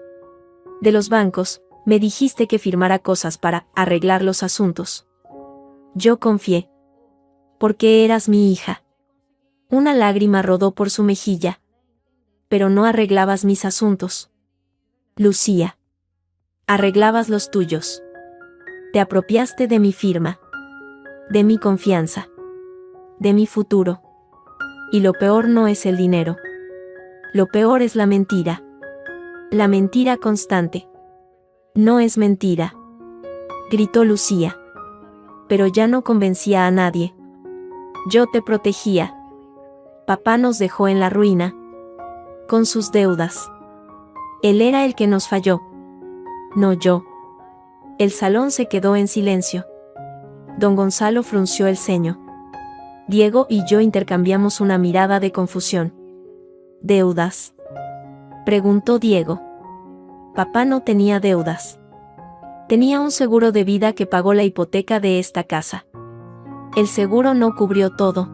De los bancos, me dijiste que firmara cosas para arreglar los asuntos. Yo confié. Porque eras mi hija. Una lágrima rodó por su mejilla. Pero no arreglabas mis asuntos. Lucía. Arreglabas los tuyos. Te apropiaste de mi firma. De mi confianza. De mi futuro. Y lo peor no es el dinero. Lo peor es la mentira. La mentira constante. No es mentira, gritó Lucía. Pero ya no convencía a nadie. Yo te protegía. Papá nos dejó en la ruina. Con sus deudas. Él era el que nos falló. No yo. El salón se quedó en silencio. Don Gonzalo frunció el ceño. Diego y yo intercambiamos una mirada de confusión. ¿Deudas?, preguntó Diego. Papá no tenía deudas. Tenía un seguro de vida que pagó la hipoteca de esta casa. El seguro no cubrió todo.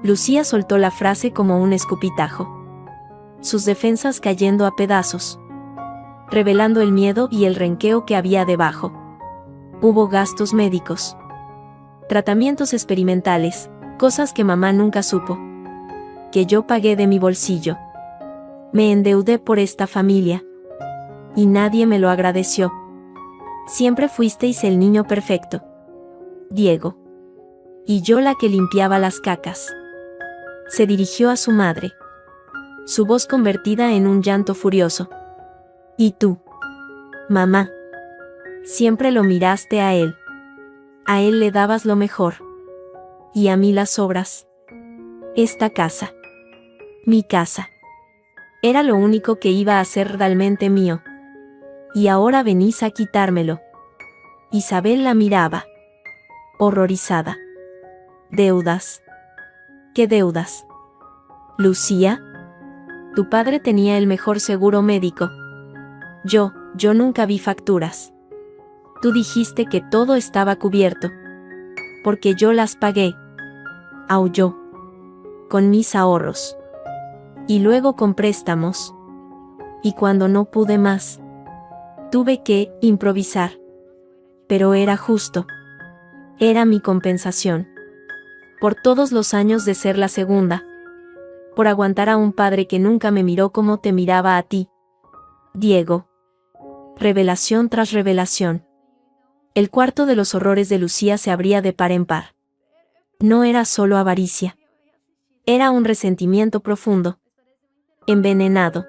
Lucía soltó la frase como un escupitajo. Sus defensas cayendo a pedazos, revelando el miedo y el renqueo que había debajo. Hubo gastos médicos, tratamientos experimentales, cosas que mamá nunca supo, que yo pagué de mi bolsillo. Me endeudé por esta familia. Y nadie me lo agradeció. Siempre fuisteis el niño perfecto, Diego. Y yo la que limpiaba las cacas. Se dirigió a su madre, su voz convertida en un llanto furioso. ¿Y tú, mamá? Siempre lo miraste a él. A él le dabas lo mejor. Y a mí las sobras. Esta casa. Mi casa. Era lo único que iba a ser realmente mío. Y ahora venís a quitármelo. Isabel la miraba, horrorizada. ¿Deudas? ¿Qué deudas? Lucía, tu padre tenía el mejor seguro médico. Yo nunca vi facturas. Tú dijiste que todo estaba cubierto. Porque yo las pagué. Aulló. Con mis ahorros. Y luego con préstamos. Y cuando no pude más, tuve que improvisar. Pero era justo. Era mi compensación. Por todos los años de ser la segunda. Por aguantar a un padre que nunca me miró como te miraba a ti, Diego. Revelación tras revelación. El cuarto de los horrores de Lucía se abría de par en par. No era solo avaricia. Era un resentimiento profundo. Envenenado.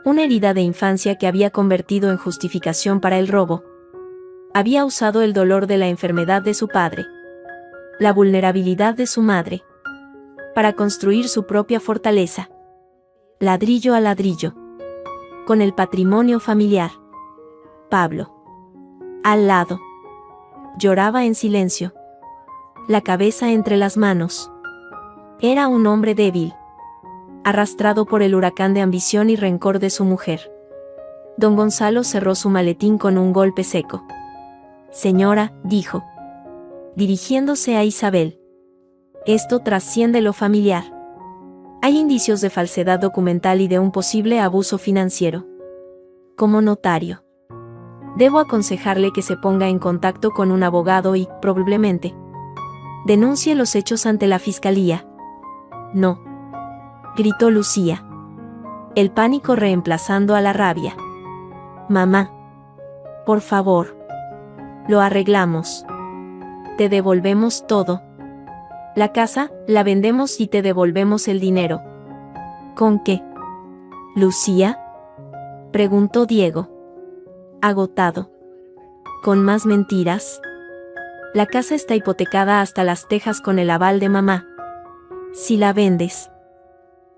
Una herida de infancia que había convertido en justificación para el robo. Había usado el dolor de la enfermedad de su padre, la vulnerabilidad de su madre, para construir su propia fortaleza. Ladrillo a ladrillo. Con el patrimonio familiar. Pablo. Al lado. Lloraba en silencio. La cabeza entre las manos. Era un hombre débil, arrastrado por el huracán de ambición y rencor de su mujer. Don Gonzalo cerró su maletín con un golpe seco. Señora, dijo, dirigiéndose a Isabel. Esto trasciende lo familiar. Hay indicios de falsedad documental y de un posible abuso financiero. Como notario, debo aconsejarle que se ponga en contacto con un abogado y, probablemente, denuncie los hechos ante la fiscalía. No, gritó Lucía, el pánico reemplazando a la rabia. Mamá, por favor, lo arreglamos. Te devolvemos todo. La casa, la vendemos y te devolvemos el dinero. ¿Con qué? ¿Lucía?, preguntó Diego, agotado. ¿Con más mentiras? La casa está hipotecada hasta las tejas con el aval de mamá. Si la vendes,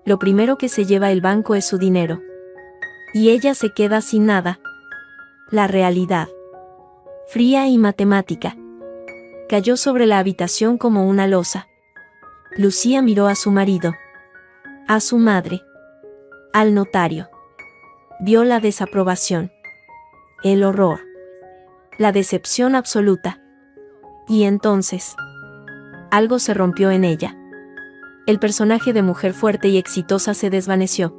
lo primero que se lleva el banco es su dinero. Y ella se queda sin nada. La realidad, fría y matemática, cayó sobre la habitación como una losa. Lucía miró a su marido, a su madre, al notario. Vio la desaprobación, el horror, la decepción absoluta. Y entonces, algo se rompió en ella. El personaje de mujer fuerte y exitosa se desvaneció,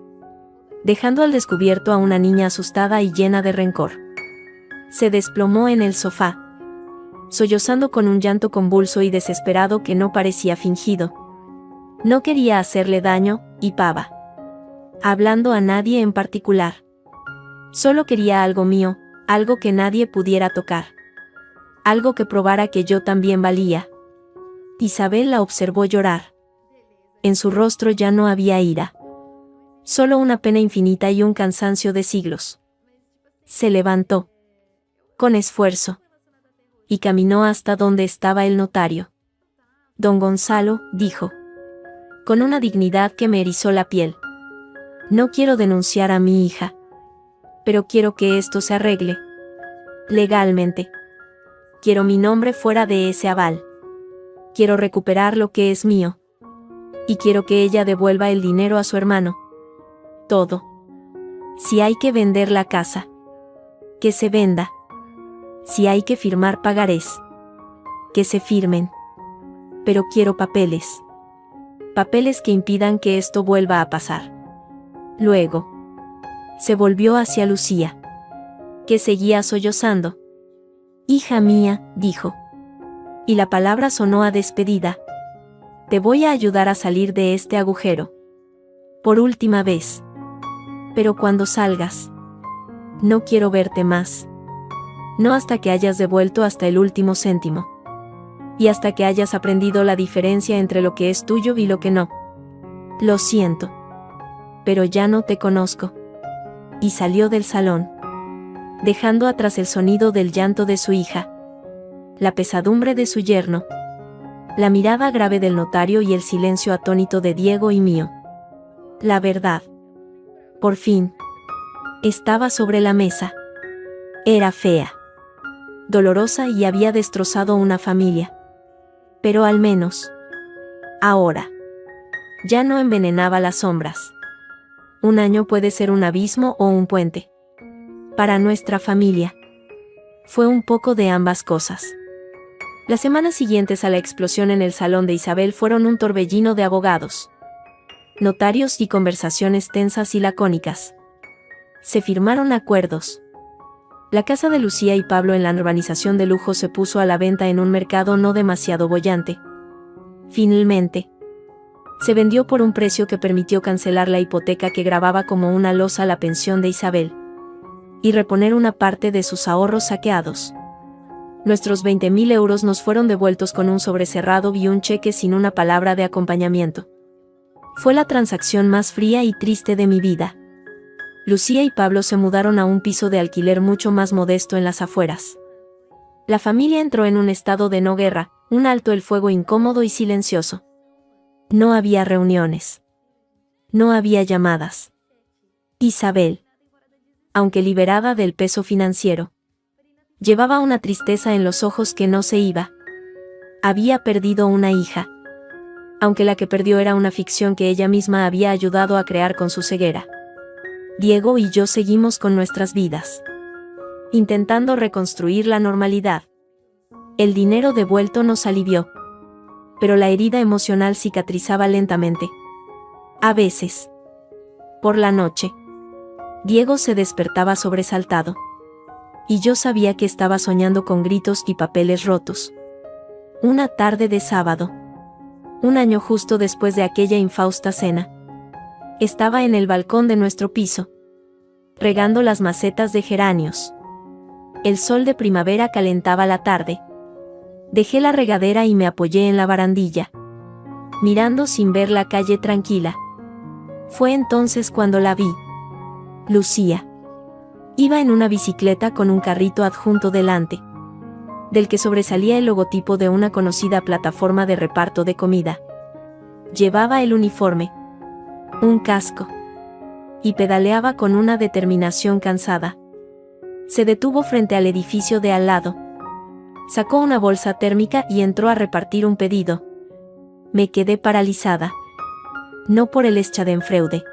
dejando al descubierto a una niña asustada y llena de rencor. Se desplomó en el sofá, sollozando con un llanto convulso y desesperado que no parecía fingido. No quería hacerle daño, y pava. Hablando a nadie en particular. Solo quería algo mío, algo que nadie pudiera tocar. Algo que probara que yo también valía. Isabel la observó llorar. En su rostro ya no había ira. Solo una pena infinita y un cansancio de siglos. Se levantó. Con esfuerzo. Y caminó hasta donde estaba el notario. Don Gonzalo, dijo. Con una dignidad que me erizó la piel. No quiero denunciar a mi hija. Pero quiero que esto se arregle. Legalmente. Quiero mi nombre fuera de ese aval. Quiero recuperar lo que es mío. Y quiero que ella devuelva el dinero a su hermano. Todo. Si hay que vender la casa, que se venda. Si hay que firmar pagarés, que se firmen. Pero quiero papeles. Papeles que impidan que esto vuelva a pasar. Luego, se volvió hacia Lucía, que seguía sollozando. Hija mía, dijo. Y la palabra sonó a despedida. Te voy a ayudar a salir de este agujero. Por última vez. Pero cuando salgas, no quiero verte más. No hasta que hayas devuelto hasta el último céntimo. Y hasta que hayas aprendido la diferencia entre lo que es tuyo y lo que no. Lo siento. Pero ya no te conozco. Y salió del salón, dejando atrás el sonido del llanto de su hija, la pesadumbre de su yerno, la mirada grave del notario y el silencio atónito de Diego y mío. La verdad, por fin, estaba sobre la mesa. Era fea, dolorosa y había destrozado una familia. Pero al menos, ahora, ya no envenenaba las sombras. Un año puede ser un abismo o un puente. Para nuestra familia, fue un poco de ambas cosas. Las semanas siguientes a la explosión en el salón de Isabel fueron un torbellino de abogados, notarios y conversaciones tensas y lacónicas. Se firmaron acuerdos. La casa de Lucía y Pablo en la urbanización de lujo se puso a la venta en un mercado no demasiado boyante. Finalmente, se vendió por un precio que permitió cancelar la hipoteca que gravaba como una losa la pensión de Isabel y reponer una parte de sus ahorros saqueados. Nuestros 20.000 euros nos fueron devueltos con un sobrecerrado y un cheque sin una palabra de acompañamiento. Fue la transacción más fría y triste de mi vida. Lucía y Pablo se mudaron a un piso de alquiler mucho más modesto en las afueras. La familia entró en un estado de no guerra, un alto el fuego incómodo y silencioso. No había reuniones. No había llamadas. Isabel, aunque liberada del peso financiero, llevaba una tristeza en los ojos que no se iba. Había perdido una hija, aunque la que perdió era una ficción que ella misma había ayudado a crear con su ceguera. Diego y yo seguimos con nuestras vidas, intentando reconstruir la normalidad. El dinero devuelto nos alivió, pero la herida emocional cicatrizaba lentamente. A veces, por la noche, Diego se despertaba sobresaltado. Y yo sabía que estaba soñando con gritos y papeles rotos. Una tarde de sábado, un año justo después de aquella infausta cena, estaba en el balcón de nuestro piso, regando las macetas de geranios. El sol de primavera calentaba la tarde. Dejé la regadera y me apoyé en la barandilla, mirando sin ver la calle tranquila. Fue entonces cuando la vi. Lucía. Iba en una bicicleta con un carrito adjunto delante, del que sobresalía el logotipo de una conocida plataforma de reparto de comida. Llevaba el uniforme, un casco, y pedaleaba con una determinación cansada. Se detuvo frente al edificio de al lado. Sacó una bolsa térmica y entró a repartir un pedido. Me quedé paralizada. No por el Schadenfreude,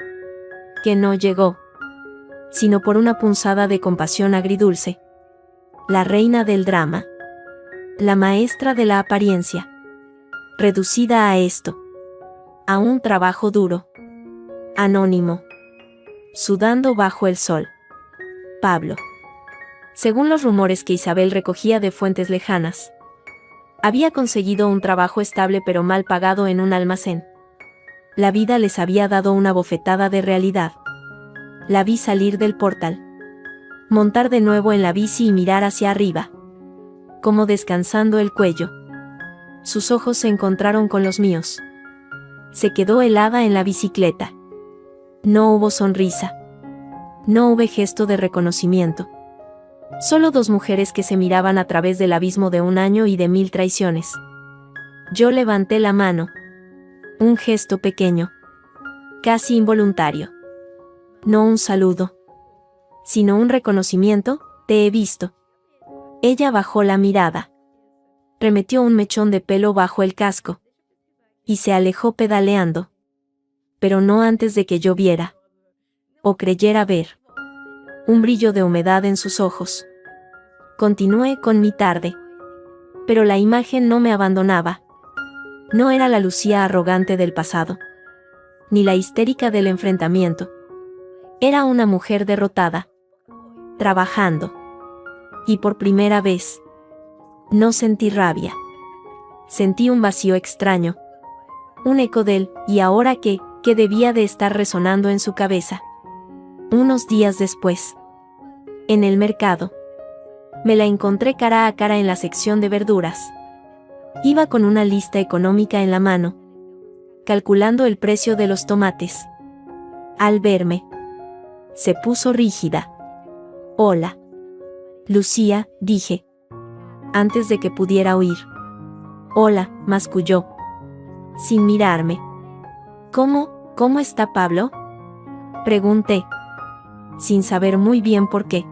que no llegó, sino por una punzada de compasión agridulce. La reina del drama. La maestra de la apariencia. Reducida a esto. A un trabajo duro. Anónimo. Sudando bajo el sol. Pablo. Según los rumores que Isabel recogía de fuentes lejanas, había conseguido un trabajo estable pero mal pagado en un almacén. La vida les había dado una bofetada de realidad. La vi salir del portal. Montar de nuevo en la bici y mirar hacia arriba, como descansando el cuello. Sus ojos se encontraron con los míos. Se quedó helada en la bicicleta. No hubo sonrisa. No hubo gesto de reconocimiento. Solo dos mujeres que se miraban a través del abismo de un año y de 1000 traiciones. Yo levanté la mano. Un gesto pequeño. Casi involuntario. No un saludo, sino un reconocimiento. Te he visto. Ella bajó la mirada. Remetió un mechón de pelo bajo el casco. Y se alejó pedaleando. Pero no antes de que yo viera. O creyera ver. Un brillo de humedad en sus ojos. Continué con mi tarde. Pero la imagen no me abandonaba. No era la Lucía arrogante del pasado. Ni la histérica del enfrentamiento. Era una mujer derrotada. Trabajando. Y por primera vez, no sentí rabia. Sentí un vacío extraño. Un eco del ¿y ahora qué?, que debía de estar resonando en su cabeza. Unos días después, en el mercado, me la encontré cara a cara en la sección de verduras. Iba con una lista económica en la mano, calculando el precio de los tomates. Al verme, se puso rígida. Hola. Lucía, dije, antes de que pudiera oír. Hola, masculló, sin mirarme. ¿Cómo está Pablo?, pregunté, sin saber muy bien por qué.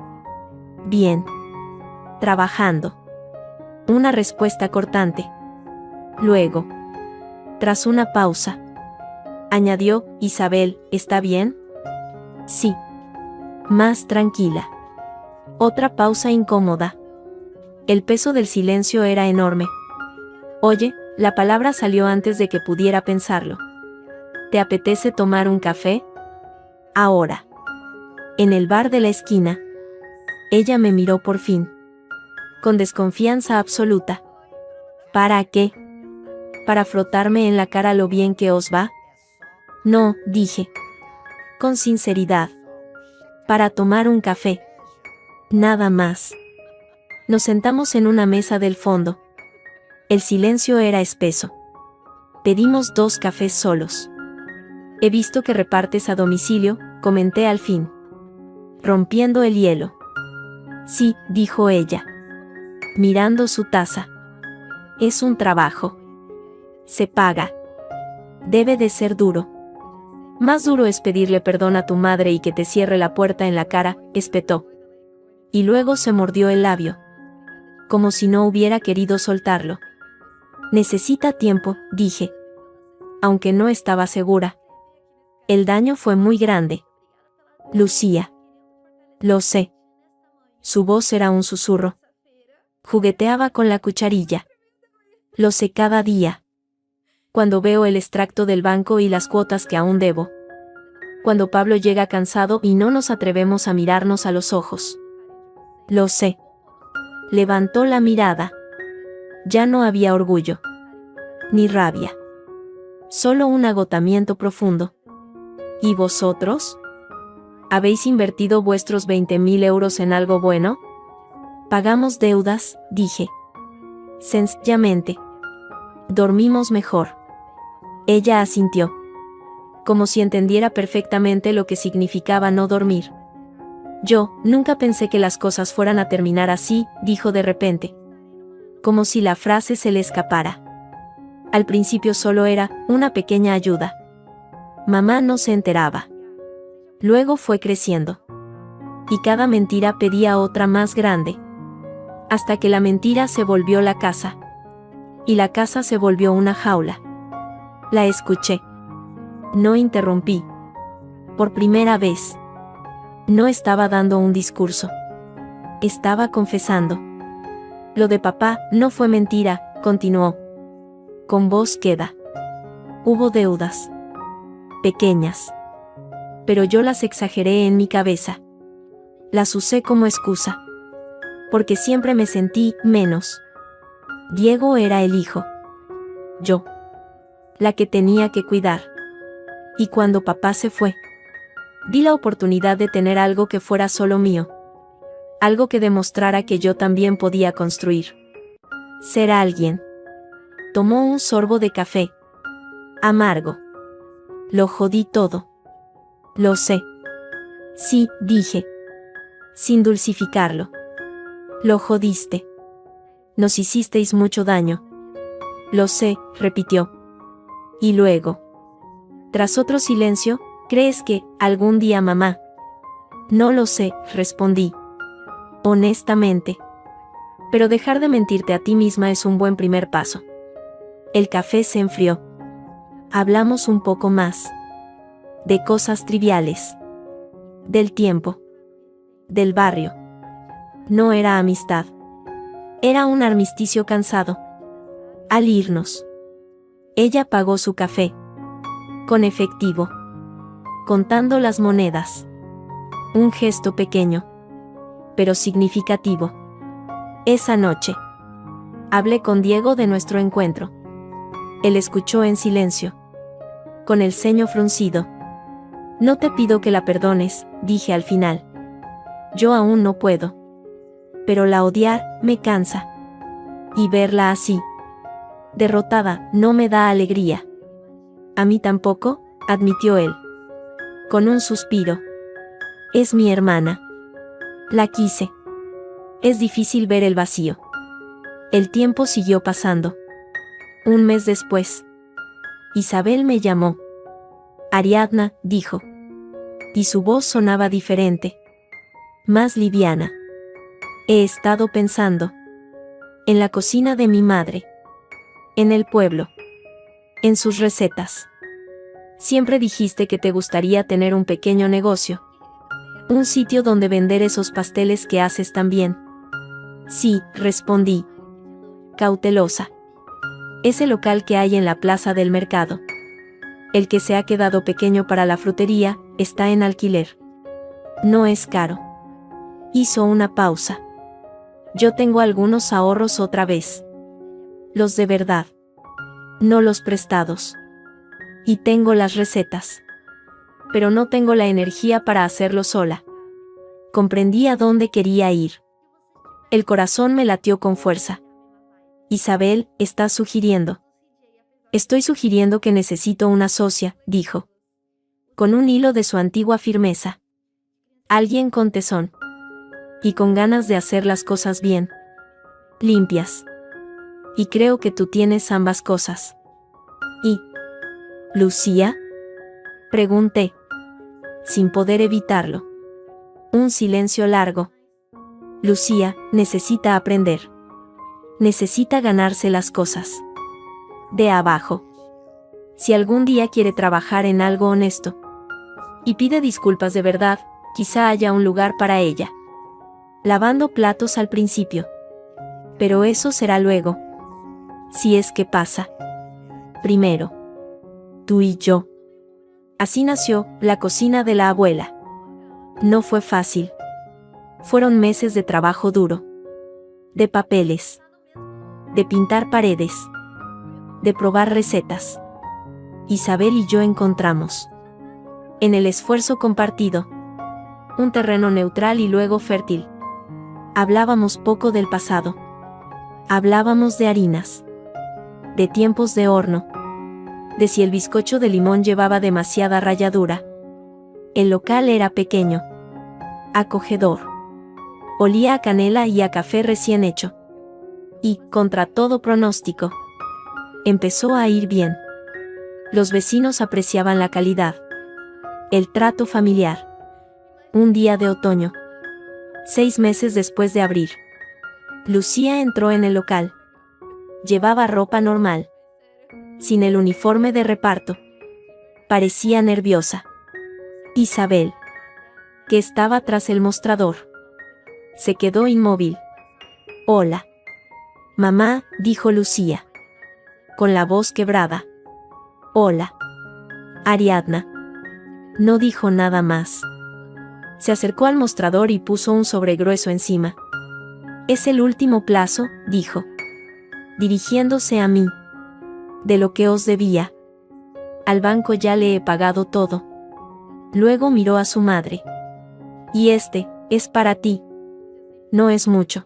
Bien. Trabajando. Una respuesta cortante. Luego, tras una pausa, añadió, Isabel, ¿está bien? Sí. Más tranquila. Otra pausa incómoda. El peso del silencio era enorme. Oye, la palabra salió antes de que pudiera pensarlo. ¿Te apetece tomar un café? Ahora. En el bar de la esquina. Ella me miró por fin. Con desconfianza absoluta. ¿Para qué? ¿Para frotarme en la cara lo bien que os va? No, dije. Con sinceridad. Para tomar un café. Nada más. Nos sentamos en una mesa del fondo. El silencio era espeso. Pedimos 2 cafés solos. He visto que repartes a domicilio, comenté al fin, rompiendo el hielo. Sí, dijo ella, mirando su taza. Es un trabajo. Se paga. Debe de ser duro. Más duro es pedirle perdón a tu madre y que te cierre la puerta en la cara, espetó. Y luego se mordió el labio, como si no hubiera querido soltarlo. Necesita tiempo, dije, aunque no estaba segura. El daño fue muy grande. Lucía. Lo sé. Su voz era un susurro. Jugueteaba con la cucharilla. Lo sé cada día. Cuando veo el extracto del banco y las cuotas que aún debo. Cuando Pablo llega cansado y no nos atrevemos a mirarnos a los ojos. Lo sé. Levantó la mirada. Ya no había orgullo. Ni rabia. Solo un agotamiento profundo. ¿Y vosotros? ¿Habéis invertido vuestros 20.000 euros en algo bueno? Pagamos deudas, dije. Sencillamente. Dormimos mejor. Ella asintió. Como si entendiera perfectamente lo que significaba no dormir. Yo, nunca pensé que las cosas fueran a terminar así, dijo de repente. Como si la frase se le escapara. Al principio solo era una pequeña ayuda. Mamá no se enteraba. Luego fue creciendo. Y cada mentira pedía otra más grande. Hasta que la mentira se volvió la casa. Y la casa se volvió una jaula. La escuché. No interrumpí. Por primera vez. No estaba dando un discurso. Estaba confesando. Lo de papá no fue mentira, continuó. Con voz queda. Hubo deudas. Pequeñas. Pero yo las exageré en mi cabeza. Las usé como excusa. Porque siempre me sentí menos. Diego era el hijo. Yo. La que tenía que cuidar. Y cuando papá se fue, di la oportunidad de tener algo que fuera solo mío. Algo que demostrara que yo también podía construir. Ser alguien. Tomó un sorbo de café. Amargo. Lo jodí todo. Lo sé. Sí, dije. Sin dulcificarlo. Lo jodiste. Nos hicisteis mucho daño. Lo sé, repitió. Y luego. Tras otro silencio, ¿crees que, algún día mamá? No lo sé, respondí. Honestamente. Pero dejar de mentirte a ti misma es un buen primer paso. El café se enfrió. Hablamos un poco más. De cosas triviales. Del tiempo. Del barrio. No era amistad. Era un armisticio cansado. Al irnos. Ella pagó su café. Con efectivo. Contando las monedas. Un gesto pequeño. Pero significativo. Esa noche. Hablé con Diego de nuestro encuentro. Él escuchó en silencio. Con el ceño fruncido. No te pido que la perdones, dije al final. Yo aún no puedo. Pero la odiar, me cansa. Y verla así. Derrotada, no me da alegría. A mí tampoco, admitió él. Con un suspiro. Es mi hermana. La quise. Es difícil ver el vacío. El tiempo siguió pasando. Un mes después. Isabel me llamó. Ariadna, dijo. Y su voz sonaba diferente. Más liviana. He estado pensando. En la cocina de mi madre. En el pueblo. En sus recetas. Siempre dijiste que te gustaría tener un pequeño negocio. Un sitio donde vender esos pasteles que haces tan bien. Sí, respondí. Cautelosa. Ese local que hay en la plaza del mercado. El que se ha quedado pequeño para la frutería, está en alquiler. No es caro. Hizo una pausa. Yo tengo algunos ahorros otra vez. Los de verdad. No los prestados. Y tengo las recetas. Pero no tengo la energía para hacerlo sola. Comprendí a dónde quería ir. El corazón me latió con fuerza. Isabel, estás sugiriendo. Estoy sugiriendo que necesito una socia, dijo. Con un hilo de su antigua firmeza. Alguien con tesón. Y con ganas de hacer las cosas bien. Limpias. Y creo que tú tienes ambas cosas. ¿Y Lucía? Pregunté. Sin poder evitarlo. Un silencio largo. Lucía, necesita aprender. Necesita ganarse las cosas. De abajo. Si algún día quiere trabajar en algo honesto. Y pide disculpas de verdad, quizá haya un lugar para ella. Lavando platos al principio. Pero eso será luego. Si es que pasa. Primero. Tú y yo. Así nació la cocina de la abuela. No fue fácil. Fueron meses de trabajo duro. De papeles. De pintar paredes. De probar recetas. Isabel y yo encontramos. En el esfuerzo compartido. Un terreno neutral y luego fértil. Hablábamos poco del pasado. Hablábamos de harinas. De tiempos de horno. De si el bizcocho de limón llevaba demasiada ralladura. El local era pequeño. Acogedor. Olía a canela y a café recién hecho. Y, contra todo pronóstico, empezó a ir bien. Los vecinos apreciaban la calidad. El trato familiar. Un día de otoño. 6 meses después de abrir. Lucía entró en el local. Llevaba ropa normal. Sin el uniforme de reparto. Parecía nerviosa. Isabel, que estaba tras el mostrador, se quedó inmóvil. Hola. Mamá, dijo Lucía. Con la voz quebrada. Hola. Ariadna. No dijo nada más. Se acercó al mostrador y puso un sobre grueso encima. Es el último plazo, dijo. Dirigiéndose a mí. De lo que os debía. Al banco ya le he pagado todo. Luego miró a su madre. Y este, es para ti. No es mucho.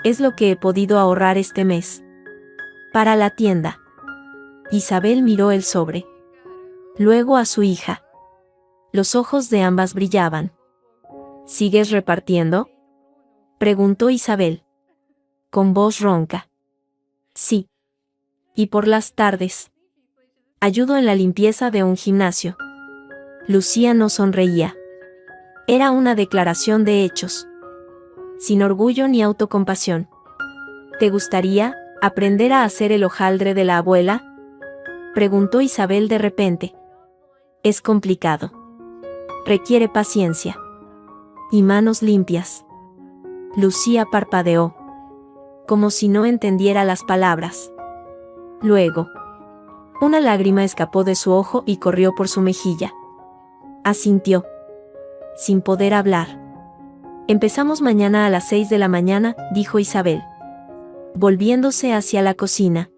Es lo que he podido ahorrar este mes. Para la tienda. Isabel miró el sobre. Luego a su hija. Los ojos de ambas brillaban. ¿Sigues repartiendo?, preguntó Isabel. Con voz ronca. Sí. Y por las tardes. Ayudo en la limpieza de un gimnasio. Lucía no sonreía. Era una declaración de hechos. Sin orgullo ni autocompasión. ¿Te gustaría aprender a hacer el hojaldre de la abuela?, preguntó Isabel de repente. Es complicado. Requiere paciencia. Y manos limpias. Lucía parpadeó. Como si no entendiera las palabras. Luego. Una lágrima escapó de su ojo y corrió por su mejilla. Asintió. Sin poder hablar. Empezamos mañana a las 6 de la mañana, dijo Isabel. Volviéndose hacia la cocina.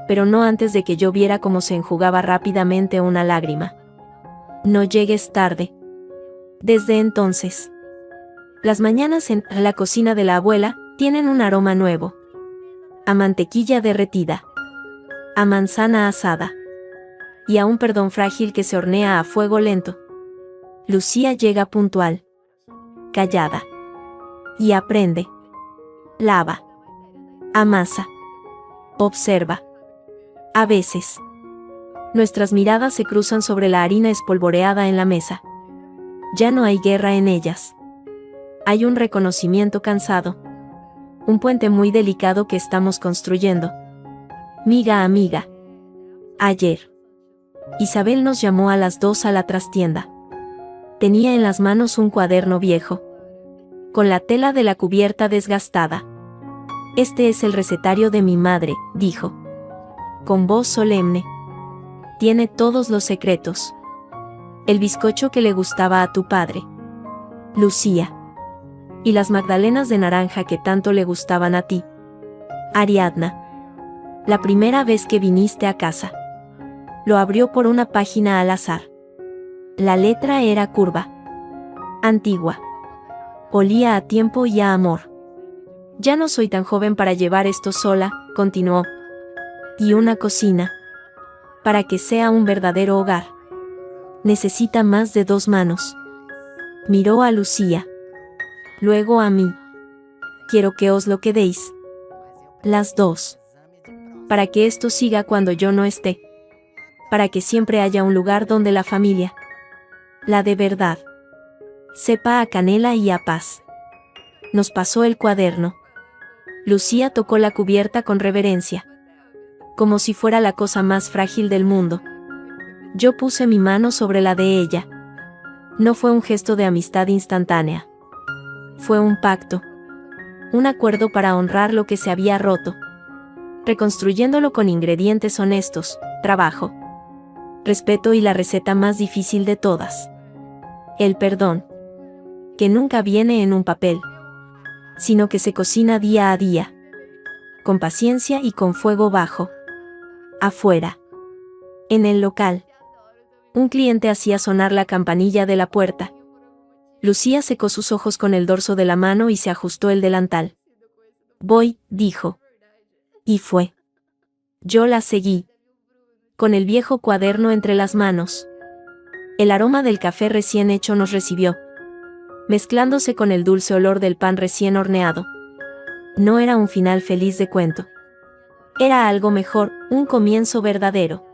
Pero no antes de que yo viera cómo se enjugaba rápidamente una lágrima. No llegues tarde. Desde entonces. Las mañanas en la cocina de la abuela tienen un aroma nuevo. A mantequilla derretida. A manzana asada. Y a un perdón frágil que se hornea a fuego lento. Lucía llega puntual. Callada. Y aprende. Lava. Amasa. Observa. A veces. Nuestras miradas se cruzan sobre la harina espolvoreada en la mesa. Ya no hay guerra en ellas. Hay un reconocimiento cansado. Un puente muy delicado que estamos construyendo. Miga amiga. Ayer. Isabel nos llamó a las 2 a la trastienda. Tenía en las manos un cuaderno viejo. Con la tela de la cubierta desgastada. Este es el recetario de mi madre, dijo. Con voz solemne. Tiene todos los secretos. El bizcocho que le gustaba a tu padre. Lucía. Y las magdalenas de naranja que tanto le gustaban a ti. Ariadna. La primera vez que viniste a casa. Lo abrió por una página al azar. La letra era curva. Antigua. Olía a tiempo y a amor. Ya no soy tan joven para llevar esto sola, continuó. Y una cocina. Para que sea un verdadero hogar. Necesita más de 2 manos. Miró a Lucía. Luego a mí. Quiero que os lo quedéis. Las 2. Para que esto siga cuando yo no esté. Para que siempre haya un lugar donde la familia, la de verdad, sepa a canela y a paz. Nos pasó el cuaderno. Lucía tocó la cubierta con reverencia. Como si fuera la cosa más frágil del mundo. Yo puse mi mano sobre la de ella. No fue un gesto de amistad instantánea. Fue un pacto. Un acuerdo para honrar lo que se había roto. Reconstruyéndolo con ingredientes honestos, trabajo, respeto y la receta más difícil de todas. El perdón. Que nunca viene en un papel. Sino que se cocina día a día. Con paciencia y con fuego bajo. Afuera. En el local. Un cliente hacía sonar la campanilla de la puerta. Lucía secó sus ojos con el dorso de la mano y se ajustó el delantal. Voy, dijo. Y fue. Yo la seguí. Con el viejo cuaderno entre las manos. El aroma del café recién hecho nos recibió. Mezclándose con el dulce olor del pan recién horneado. No era un final feliz de cuento. Era algo mejor, un comienzo verdadero.